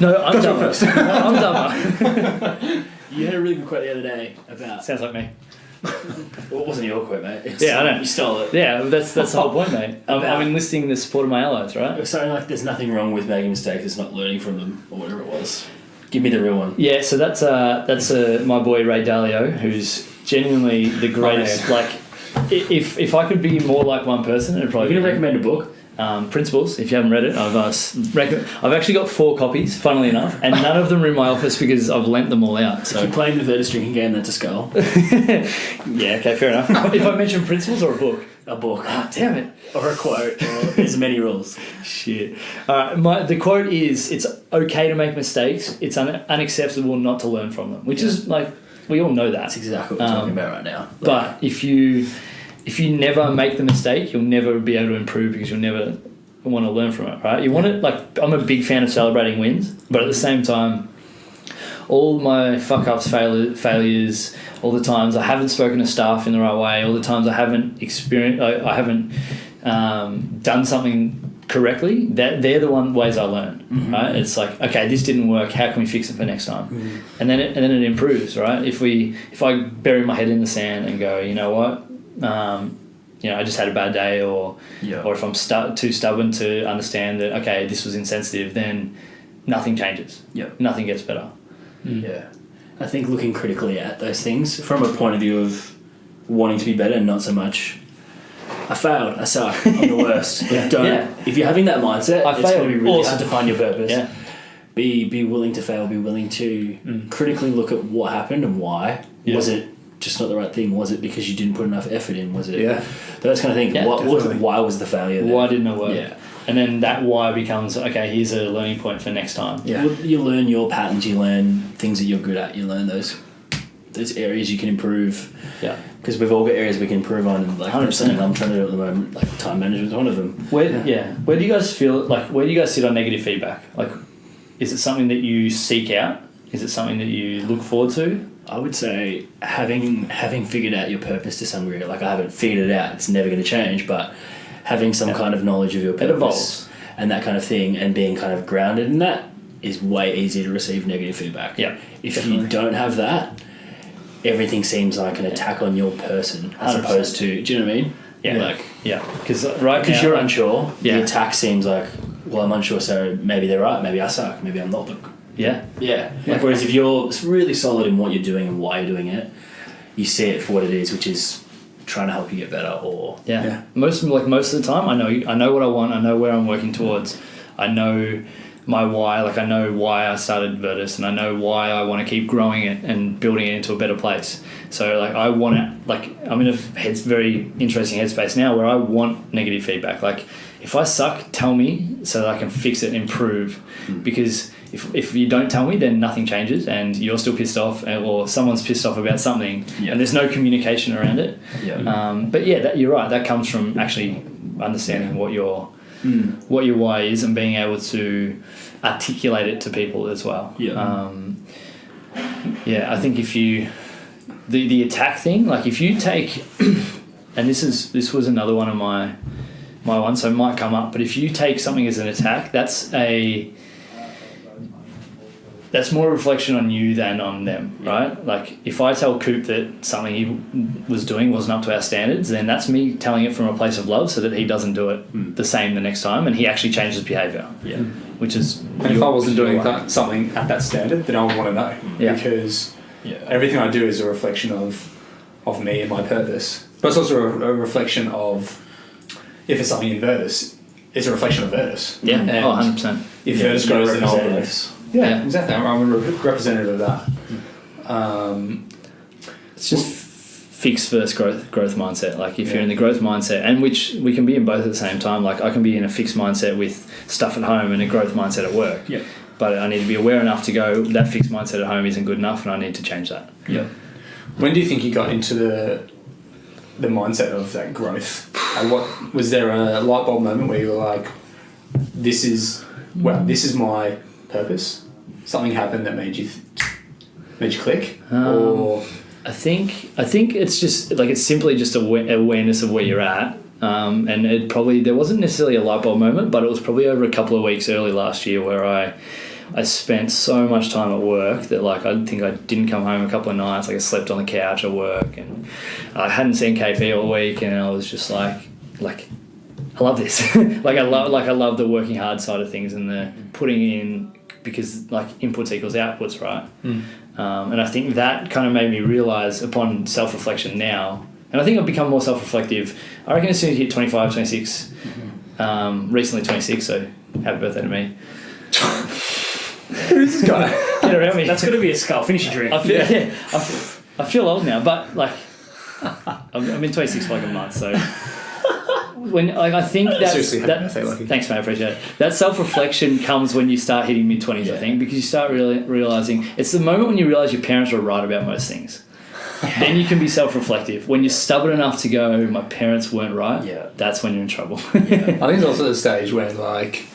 No, I'm dumber. I'm dumber. You had a really good quote the other day about... Sounds like me. Well, it wasn't your quote, mate. I know. You stole it. Yeah, that's the whole point, mate. I'm enlisting the support of my allies, right? It was something like, there's nothing wrong with making mistakes, it's not learning from them, or whatever it was. Give me the real one. Yeah, so that's my boy Ray Dalio, who's genuinely the greatest. If I could be more like one person, it'd probably You're going to recommend a book? Principles, if you haven't read it. I've actually got 4 copies, funnily enough, and none of them are in my office because I've lent them all out. So if you're playing the Virtus drinking game, that's a skull. Yeah, okay, fair enough. If I mention principles or a book? A book. Oh, damn it. Or a quote, or there's many rules. Shit. The quote is, it's okay to make mistakes, it's unacceptable not to learn from them, which is we all know that. That's exactly what we're talking about right now. But if you never make the mistake, you'll never be able to improve because you'll never want to learn from it, right? You want it, I'm a big fan of celebrating wins, but at the same time, all my fuck-ups, failures, all the times I haven't spoken to staff in the right way, all the times I haven't done something correctly, they're the ways I learn, right? It's like, okay, this didn't work, how can we fix it for next time? And then it improves, right? If I bury my head in the sand and go, you know what, I just had a bad day, or if I'm too stubborn to understand that, okay, this was insensitive, then nothing changes. Nothing gets better. I think looking critically at those things from a point of view of wanting to be better, and not so much I failed, I suck, I'm the worst. If you're having that mindset, it's going to be really hard to find your purpose. Be willing to fail, be willing to critically look at what happened and why. Was it just not the right thing? Was it because you didn't put enough effort in? Was it those kind of things? Why was the failure there? Why didn't it work? And then that why becomes, okay, here's a learning point for next time. You learn your patterns, you learn things that you're good at, you learn those areas you can improve. Because we've all got areas we can improve on, and 100%. I'm trying to do at the moment, time management is one of them. Where do you guys feel, where do you guys sit on negative feedback? Is it something that you seek out? Is it something that you look forward to? I would say having figured out your purpose to some degree, I haven't figured it out, it's never going to change, but having some kind of knowledge of your purpose and that kind of thing, and being kind of grounded in that, is way easier to receive negative feedback. If you don't have that, everything seems like an attack on your person, as 100%. Opposed to, do you know what I mean? Because you're unsure, the attack seems like, well, I'm unsure, so maybe they're right, maybe I suck, maybe I'm not the... Whereas if you're really solid in what you're doing and why you're doing it, you see it for what it is, which is trying to help you get better. Or most of the time, I know what I want. I know where I'm working towards. I know my why. I know why I started Virtus, and I know why I want to keep growing it and building it into a better place. So I want to I'm in a very interesting headspace now where I want negative feedback. If I suck, tell me so that I can fix it and improve. Because if you don't tell me, then nothing changes, and you're still pissed off, or someone's pissed off about something, and there's no communication around it. But you're right. That comes from actually understanding what your why is, and being able to articulate it to people as well. I think if you the attack thing, if you take, and this was another one of my ones, so it might come up, but if you take something as an attack, that's more a reflection on you than on them, right? If I tell Coop that something he was doing wasn't up to our standards, then that's me telling it from a place of love so that he doesn't do it the same the next time, and he actually changes behaviour. Which is... And if I wasn't doing something at that standard, then I would want to know. Because everything I do is a reflection of me and my purpose. But it's also a reflection of... If it's something in Virtus, it's a reflection of Virtus. 100%. If Virtus grows, then I'll grow. Exactly. I'm a representative of that. It's just fixed versus growth mindset. If you're in the growth mindset, and which we can be in both at the same time. I can be in a fixed mindset with stuff at home and a growth mindset at work. but I need to be aware enough to go, that fixed mindset at home isn't good enough and I need to change that. Yeah. When do you think you got into the mindset of that growth? And what was there a light bulb moment where you were like, this is my purpose? Something happened that made you click? Or I think it's just like, it's simply just awareness of where you're at. And there wasn't necessarily a light bulb moment, but it was probably over a couple of weeks early last year where I spent so much time at work that like I think I didn't come home a couple of nights. Like I slept on the couch at work and I hadn't seen KP all week, and I was just like I love this. I love the working hard side of things and the putting in, because like inputs equals outputs, right? And I think that kind of made me realise upon self-reflection now, and I think I've become more self-reflective. I reckon as soon as you hit 25, 26, recently 26, so happy birthday to me. Who's this guy? Get around me. That's got to be a skull. Finish your drink. I feel old now, but like I've been 26 for like a month, so when I think that thanks, mate, I appreciate it. That self-reflection comes when you start hitting mid-20s, I think, because you start realising it's the moment when you realise your parents were right about most things. Then you can be self-reflective. When you're stubborn enough to go, my parents weren't right, that's when you're in trouble. I think it's also the stage when like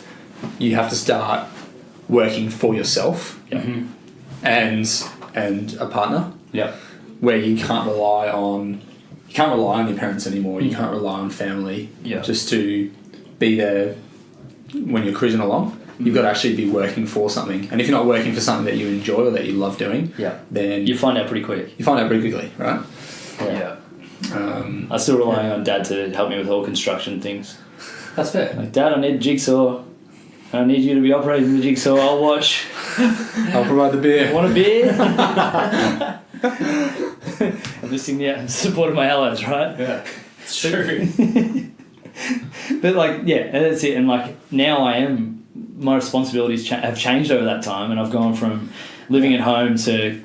you have to start working for yourself and a partner, where you can't rely on your parents anymore. You can't rely on family just to be there when you're cruising along. You've got to actually be working for something, and if you're not working for something that you enjoy or that you love doing, then you find out pretty quick. You find out pretty quickly, right? I'm still relying on Dad to help me with all construction things. That's fair. Like, Dad, I need a jigsaw. I need you to be operating the jigsaw. I'll watch. I'll provide the beer. Want a beer? I'm just in the support of my allies, right? Yeah, it's true. But like, and that's it. And like now my responsibilities have changed over that time, and I've gone from living at home to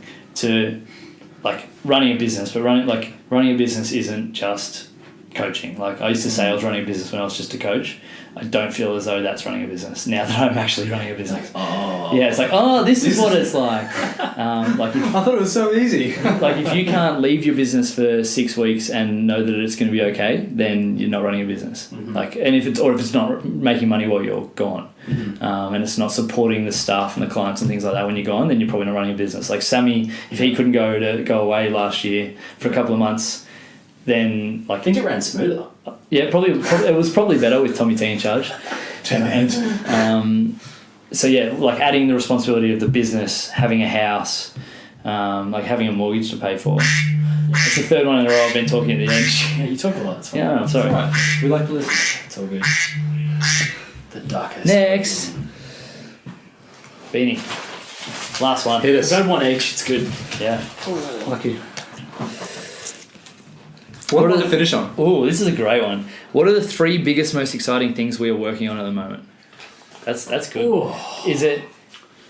like running a business. But running a business isn't just coaching. Like I used to say I was running a business when I was just a coach. I don't feel as though that's running a business now that I'm actually running a business. It's like, this is what it's like. I thought it was so easy. Like if you can't leave your business for 6 weeks and know that it's going to be okay, then you're not running a business. Like, and if it's not making money while you're gone, and it's not supporting the staff and the clients and things like that when you're gone, then you're probably not running a business. Like Sammy, if he couldn't go away last year for a couple of months, then like I think it ran smoother. Yeah, probably it was probably better with Tommy T in charge. So yeah, like adding the responsibility of the business, having a house, like having a mortgage to pay for. It's the third one in a row I've been talking at the end. Yeah, you talk a lot. It's fine. Yeah, I'm sorry. Right. We like to listen. It's all good. The darkest. Next. Beanie. Last one. Hit us. We've had one each. It's good. Yeah. Lucky. What are the finish on? Oh, this is a great one. What are the 3 biggest, most exciting things we are working on at the moment? That's good. Ooh. Is it?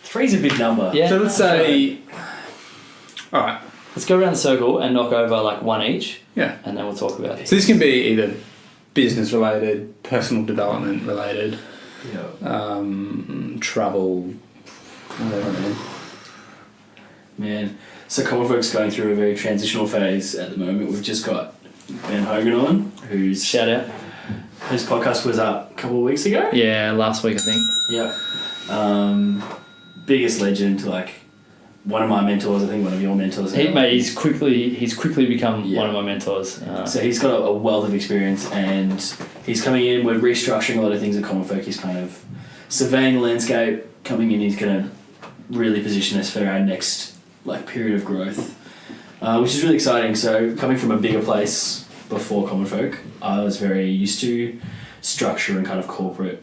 3's a big number. Yeah. So let's say. All right. Let's go around the circle and knock over like one each. Yeah. And then we'll talk about it. So this can be either business related, personal development related, travel, whatever. Man. So Common Folk's going through a very transitional phase at the moment. We've just got Ben Hogan on, whose podcast was up a couple of weeks ago. Yeah, last week I think. Yeah. Biggest legend, like one of my mentors, I think one of your mentors. He's quickly become one of my mentors. So he's got a wealth of experience, and he's coming in. We're restructuring a lot of things at Common Folk. He's kind of surveying the landscape, coming in. He's going to really position us for our next period of growth, which is really exciting. So coming from a bigger place before Common Folk, I was very used to structure and kind of corporate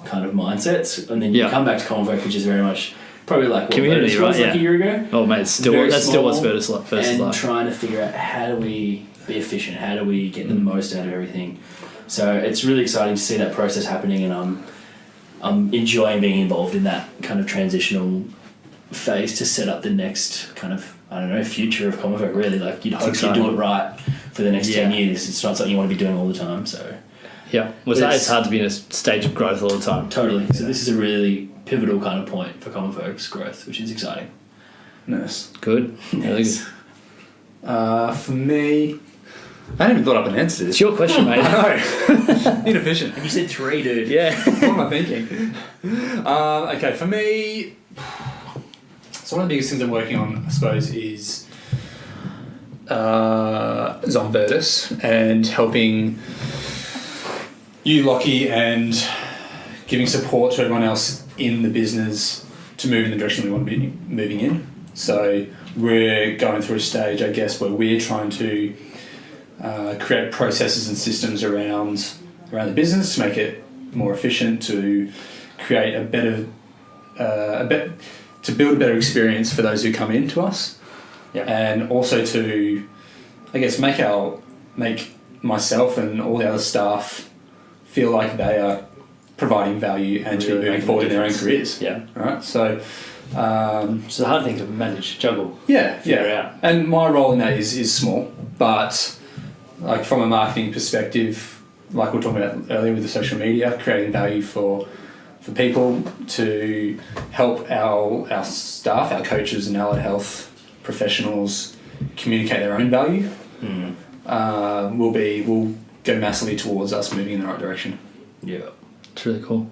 kind of mindsets, and then you come back to Common Folk, which is very much probably like what community, Vertus was like a year ago. Oh mate, that's still what's Vertus like. And trying to figure out how do we be efficient, how do we get the most out of everything. So it's really exciting to see that process happening, and I'm enjoying being involved in that kind of transitional phase to set up the next kind of, future of Common Folk, really. Like you'd hope you do it right for the next 10 years. It's not something you want to be doing all the time, so. Yeah, it's hard to be in a stage of growth all the time. Totally. So this is a really pivotal kind of point for Common Folks growth, which is exciting. Nice. Good. Really good. For me, I haven't even thought up an answer to this. It's your question, mate. I know. Inefficient. And you said 3, dude. Yeah. What am I thinking? Okay, for me, so one of the biggest things I'm working on, I suppose, is on Virtus and helping you, Lockie, and giving support to everyone else in the business to move in the direction we want to be moving in. So we're going through a stage, I guess, where we're trying to create processes and systems around the business to make it more efficient, to create a better, to build a better experience for those who come in to us, and also to, I guess, make myself and all the other staff feel like they are providing value and to be moving forward in their own careers. Yeah. Right. So. It's a hard thing to manage, juggle. Yeah. Out. And my role in that is small, but like from a marketing perspective, like we were talking about earlier with the social media, creating value for people to help our staff, our coaches and allied health professionals communicate their own value, will go massively towards us moving in the right direction. Yeah. It's really cool.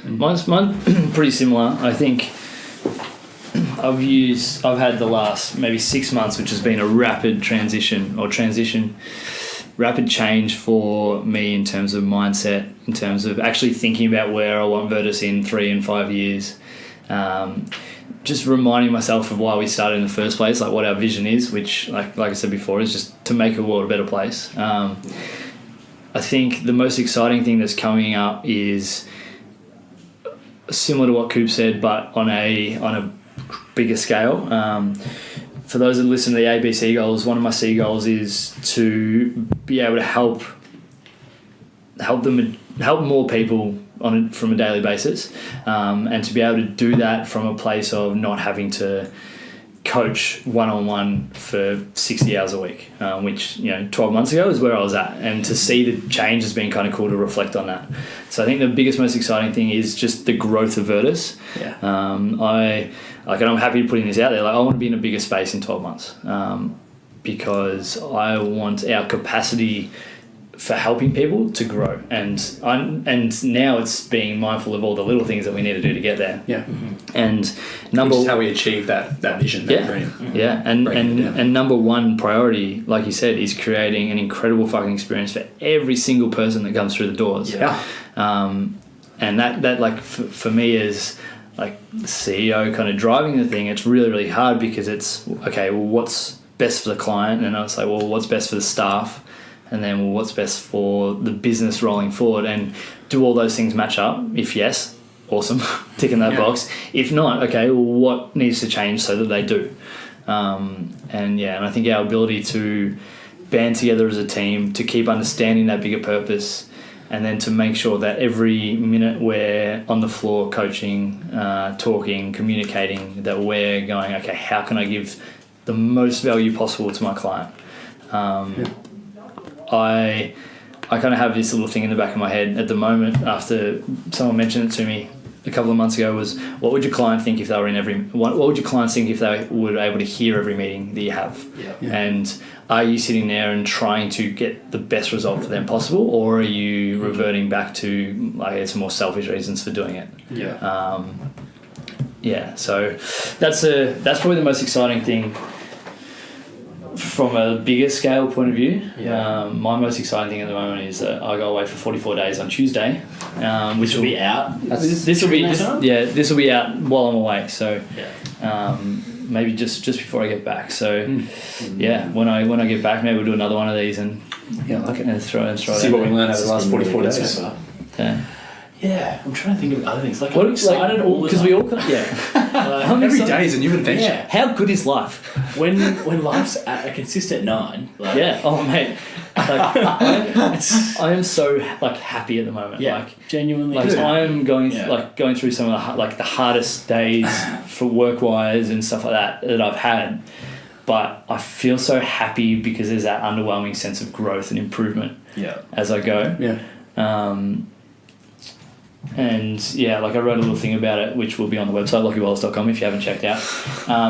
Mine's pretty similar. I think I've had the last maybe 6 months, which has been a rapid rapid change for me in terms of mindset, in terms of actually thinking about where I want Virtus in 3 and 5 years. Just reminding myself of why we started in the first place, like what our vision is, which, like I said before, is just to make the world a better place. I think the most exciting thing that's coming up is similar to what Coop said, but on a bigger scale. For those that listen to the ABC goals, one of my C goals is to be able to help more people from a daily basis, and to be able to do that from a place of not having to coach one-on-one for 60 hours a week, which 12 months ago is where I was at, and to see the change has been kind of cool to reflect on that. So I think the biggest, most exciting thing is just the growth of Virtus. And I'm happy to putting this out there. Like, I want to be in a bigger space in 12 months, because I want our capacity for helping people to grow, and now it's being mindful of all the little things that we need to do to get there. And which is how we achieve that vision, that dream. And number one priority, like you said, is creating an incredible fucking experience for every single person that comes through the doors. And that like for me is like the CEO kind of driving the thing. It's really, really hard because it's okay, well, what's best for the client, and I was like, well, what's best for the staff, and then, well, what's best for the business rolling forward, and do all those things match up? If yes, awesome, ticking that box. If not, okay, well, what needs to change so that they do? And I think our ability to band together as a team, to keep understanding that bigger purpose, and then to make sure that every minute we're on the floor coaching, talking, communicating, that we're going, okay, how can I give the most value possible to my client? I kind of have this little thing in the back of my head at the moment, after someone mentioned it to me a couple of months ago, was what would your client think if they were in what would your clients think if they were able to hear every meeting that you have? And are you sitting there and trying to get the best result for them possible, or are you reverting back to, like, it's more selfish reasons for doing it? So that's probably the most exciting thing from a bigger scale point of view. My most exciting thing at the moment is that I go away for 44 days on Tuesday, which will be out. This will be out while I'm away. So maybe just before I get back. So when I get back, maybe we'll do another one of these and see what we learned over the last 44 days. Yeah, I'm trying to think of other things. Like, I'm excited all the time. Because we all kind of, every day is a new adventure. Yeah. How good is life? When life's at a consistent 9. Like, oh mate, I am so happy at the moment. Genuinely. I am going through some of the hardest days for work wise and stuff like that I've had, but I feel so happy because there's that underwhelming sense of growth and improvement. As I go. And yeah, like I wrote a little thing about it, which will be on the website, lachlanwallace.com, if you haven't checked out.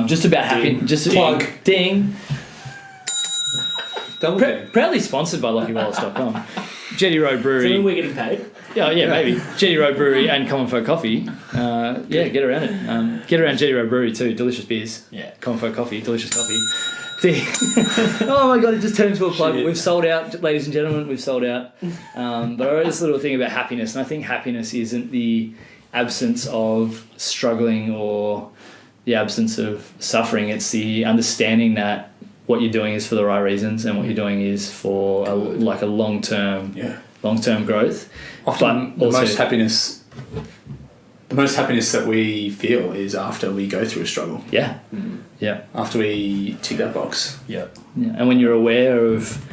Just about happiness. Just plug. Ding. Double ding. Proudly sponsored by lachlanwallace.com. Jetty Road Brewery. So we're getting paid. Yeah, maybe. Jetty Road Brewery and Common Folk Coffee. Get around it. Get around Jetty Road Brewery too. Delicious beers. Yeah. Common Folk Coffee. Delicious coffee. Oh my god, it just turned into a plug. Shit. We've sold out, ladies and gentlemen. We've sold out. But I wrote this little thing about happiness, and I think happiness isn't the absence of struggling or the absence of suffering. It's the understanding that what you're doing is for the right reasons, and what you're doing is for a long-term growth. Often the most happiness that we feel is after we go through a struggle. Yeah. Yeah. After we tick that box. Yeah. And when you're aware of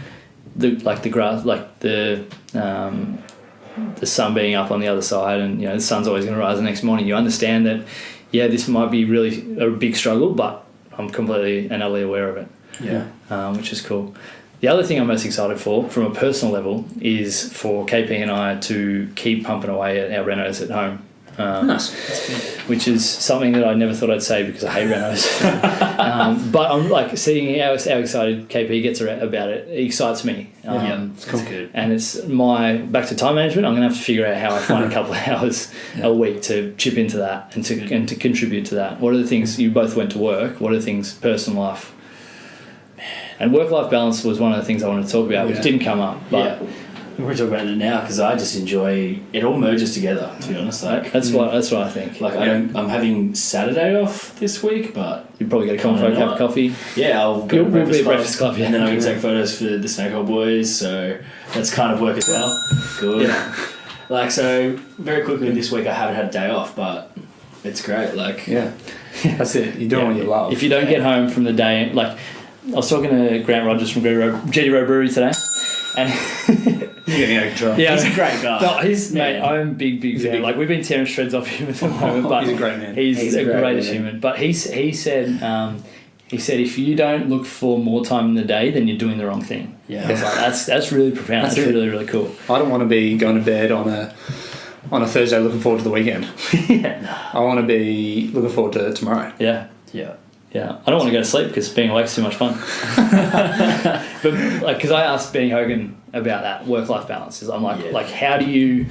the grass, the sun being up on the other side, and the sun's always going to rise the next morning, you understand that this might be really a big struggle, but I'm completely and utterly aware of it. Yeah. Which is cool. The other thing I'm most excited for, from a personal level, is for KP and I to keep pumping away at our renos at home. Nice. Which is something that I never thought I'd say because I hate renos. But I'm like seeing how excited KP gets about it. It excites me. That's good. And it's back to time management. I'm going to have to figure out how I find a couple of hours a week to chip into that and to contribute to that. What are the things you both went to work? What are the things personal life? And work-life balance was one of the things I wanted to talk about, which didn't come up. But we're talking about it now because I just enjoy it. All merges together, to be honest. Like that's what I think. Like I'm having Saturday off this week, but you probably get a convo, have coffee. Yeah, I'll go to breakfast club, and then I'm going to take photos for the Snakehole Boys. So that's kind of work as well. Good. Yeah. So very quickly this week I haven't had a day off, but it's great. That's it. You're doing what you love. If you don't get home from the day, I was talking to Grant Rogers from Jetty Road Brewery today, and you're getting out of control. Yeah, he's a great guy. No, mate, I'm a big fan. We've been tearing shreds off him at the moment, but he's a great man. He's a great human. But he said if you don't look for more time in the day, then you're doing the wrong thing. Yeah, that's really profound. That's really, really cool. I don't want to be going to bed on a Thursday looking forward to the weekend. I want to be looking forward to tomorrow. Yeah. I don't want to go to sleep because being awake's too much fun. But because I asked Benny Hogan about that work-life balance, I'm like, how do you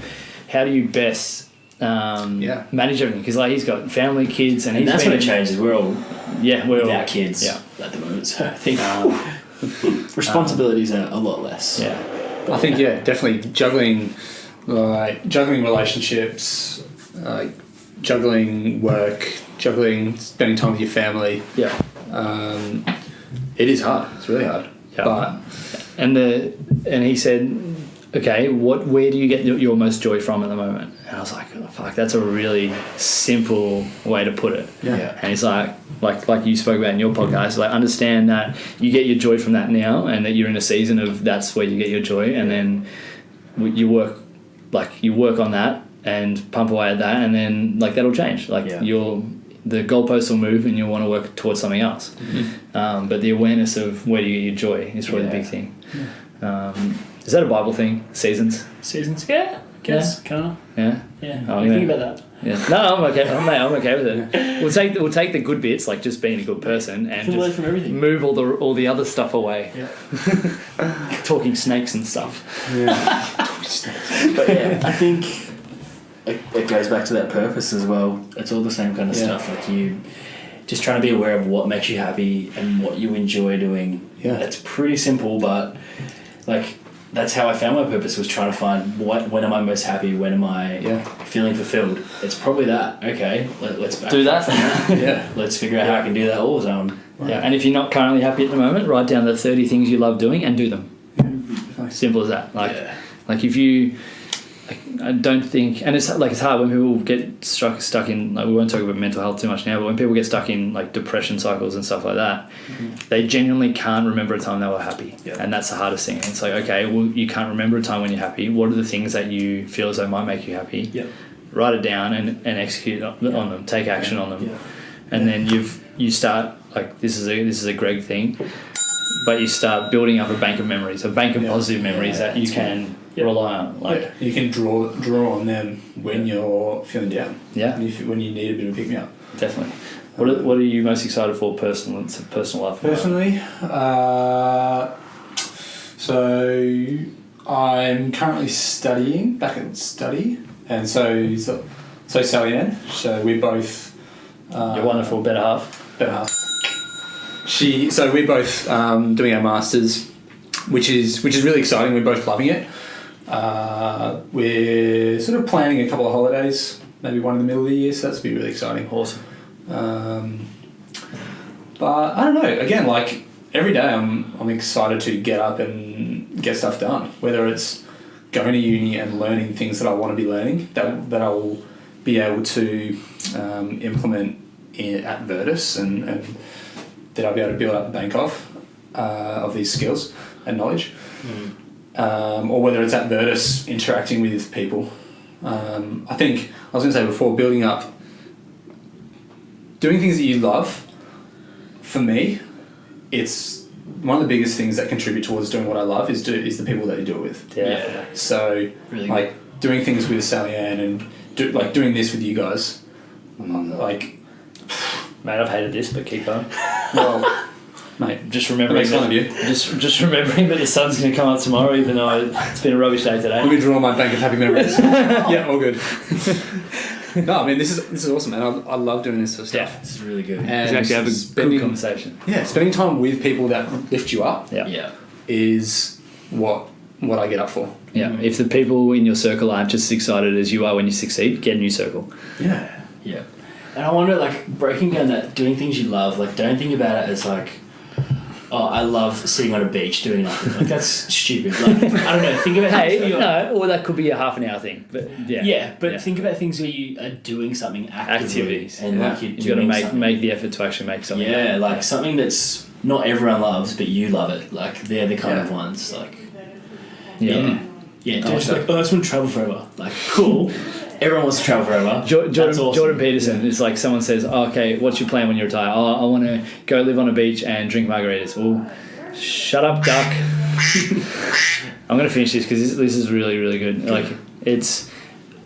best manage everything? Because he's got family, kids, and that's when it changes. We're all without kids at the moment, so I think responsibilities are a lot less. Yeah, I think definitely juggling relationships, juggling work, juggling spending time with your family. Yeah. It is hard. It's really hard. Yeah. But and he said, okay, where do you get your most joy from at the moment? And I was like, oh, fuck, that's a really simple way to put it. Yeah. And he's like you spoke about in your podcast, understand that you get your joy from that now, and that you're in a season of that's where you get your joy, and then you work on that and pump away at that, and then that'll change. The goalposts will move, and you'll want to work towards something else. Mm-hmm. But the awareness of where do you get your joy is probably the big thing. Yeah. Is that a Bible thing? Seasons? Yeah. Guess. Kind of. Yeah. Yeah. What do you think about that? Yeah. No, I'm okay. I'm okay with it. We'll take the good bits, like just being a good person, and just learn from everything. Move all the other stuff away. Yeah. Talking snakes and stuff. Yeah. Talking snakes. But I think it goes back to that purpose as well. It's all the same kind of stuff. You just trying to be aware of what makes you happy and what you enjoy doing. Yeah. It's pretty simple, but that's how I found my purpose, was trying to find when am I most happy, when am I feeling fulfilled. It's probably that. Okay, let's do that from that. Yeah. Let's figure out how I can do that all the time. Right. Yeah, and if you're not currently happy at the moment, write down the 30 things you love doing and do them. Yeah. Simple as that. If you... I don't think, and it's hard when people get stuck in, we won't talk about mental health too much now, but when people get stuck in depression cycles and stuff like that, they genuinely can't remember a time they were happy. And that's the hardest thing. It's okay, well, you can't remember a time when you're happy. What are the things that you feel as though might make you happy? Write it down and execute on them, take action on them. And then you start, this is a Greg thing, but you start building up a bank of memories, a bank of positive memories that you can rely on. Like you can draw on them when you're feeling down. Yeah. When you need a bit of a pick me up. Definitely. What are you most excited for personal life? Personally, so I'm currently studying, back at study, and so Sally Ann. So we're both. Your wonderful better half. Better half. So we're both doing our masters, which is really exciting. We're both loving it. We're sort of planning a couple of holidays, maybe one in the middle of the year. So that's be really exciting. Awesome. But I don't know. Again, like every day, I'm excited to get up and get stuff done. Whether it's going to uni and learning things that I want to be learning, that I'll be able to implement at Virtus, and that I'll be able to build up a bank of these skills and knowledge. Or whether it's at Virtus interacting with people. I think I was going to say before, doing things that you love. For me, it's one of the biggest things that contribute towards doing what I love is the people that you do it with. Yeah. So, really like doing things with Sally Ann and doing this with you guys, like. Mate, I've hated this, but keep going. Well, mate, just remembering fun of you. Just remembering that the sun's going to come up tomorrow, even though it's been a rubbish day today. Let me draw my bank of happy memories. Yeah, all good. No, I mean this is awesome, man. I love doing this sort of stuff. Yeah, this is really good. And you actually have a good conversation. Yeah, spending time with people that lift you up. Yeah. Is what I get up for. Yeah. If the people in your circle aren't just as excited as you are when you succeed, get a new circle. Yeah. Yeah. And I wonder, like, breaking down that, doing things you love, like, don't think about it as, like, oh, I love sitting on a beach doing nothing. Like, that's stupid. Like, I don't know, think about or that could be a half an hour thing. But think about things where you are doing something actively. Activities. And, like, you've got to make the effort to actually make something. Yeah, like, something that's not everyone loves, but you love it. Like, they're the kind of ones, like... Yeah, don't just like, I just want to travel forever. Like, cool. Everyone wants to travel forever. Jordan Peterson is like someone says, oh, okay, what's your plan when you retire? Oh, I want to go live on a beach and drink margaritas. Well, shut up, duck. I'm going to finish this because this is really, really good. Like,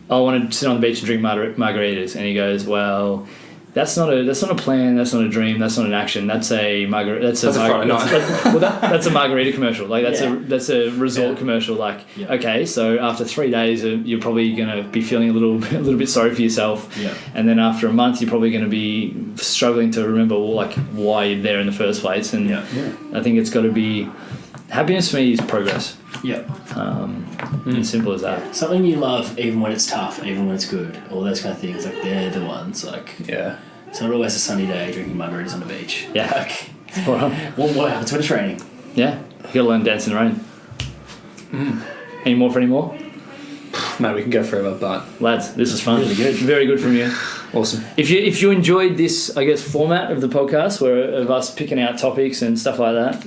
I want to sit on the beach and drink margaritas. And he goes, well... That's not a plan. That's not a dream. That's not an action. That's a margarita. That's a margarita commercial. Like that's a resort commercial. Like okay, so after 3 days, you're probably gonna be feeling a little bit sorry for yourself. Yeah. And then after a month, you're probably gonna be struggling to remember like why you're there in the first place. And I think it's got to be happiness for me is progress. Yeah. As simple as that. Something you love, even when it's tough, even when it's good, all those kind of things. Like they're the ones. Like it's not always a sunny day drinking margaritas on the beach. Yeah. Like, what happens when it's raining? Yeah. You got to learn to dance in the rain. Any more? Mate, we can go forever, but lads, this was fun. Really good. Very good from you. Awesome. If you enjoyed this, I guess, format of the podcast, of us picking out topics and stuff like that.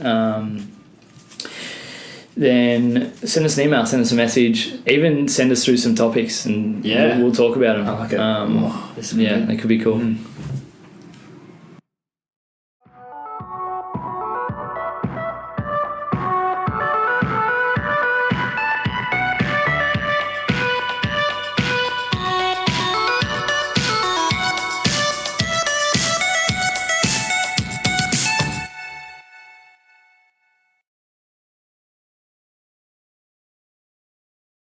Then send us an email, send us a message, even send us through some topics and we'll talk about them. I like it. That could be cool.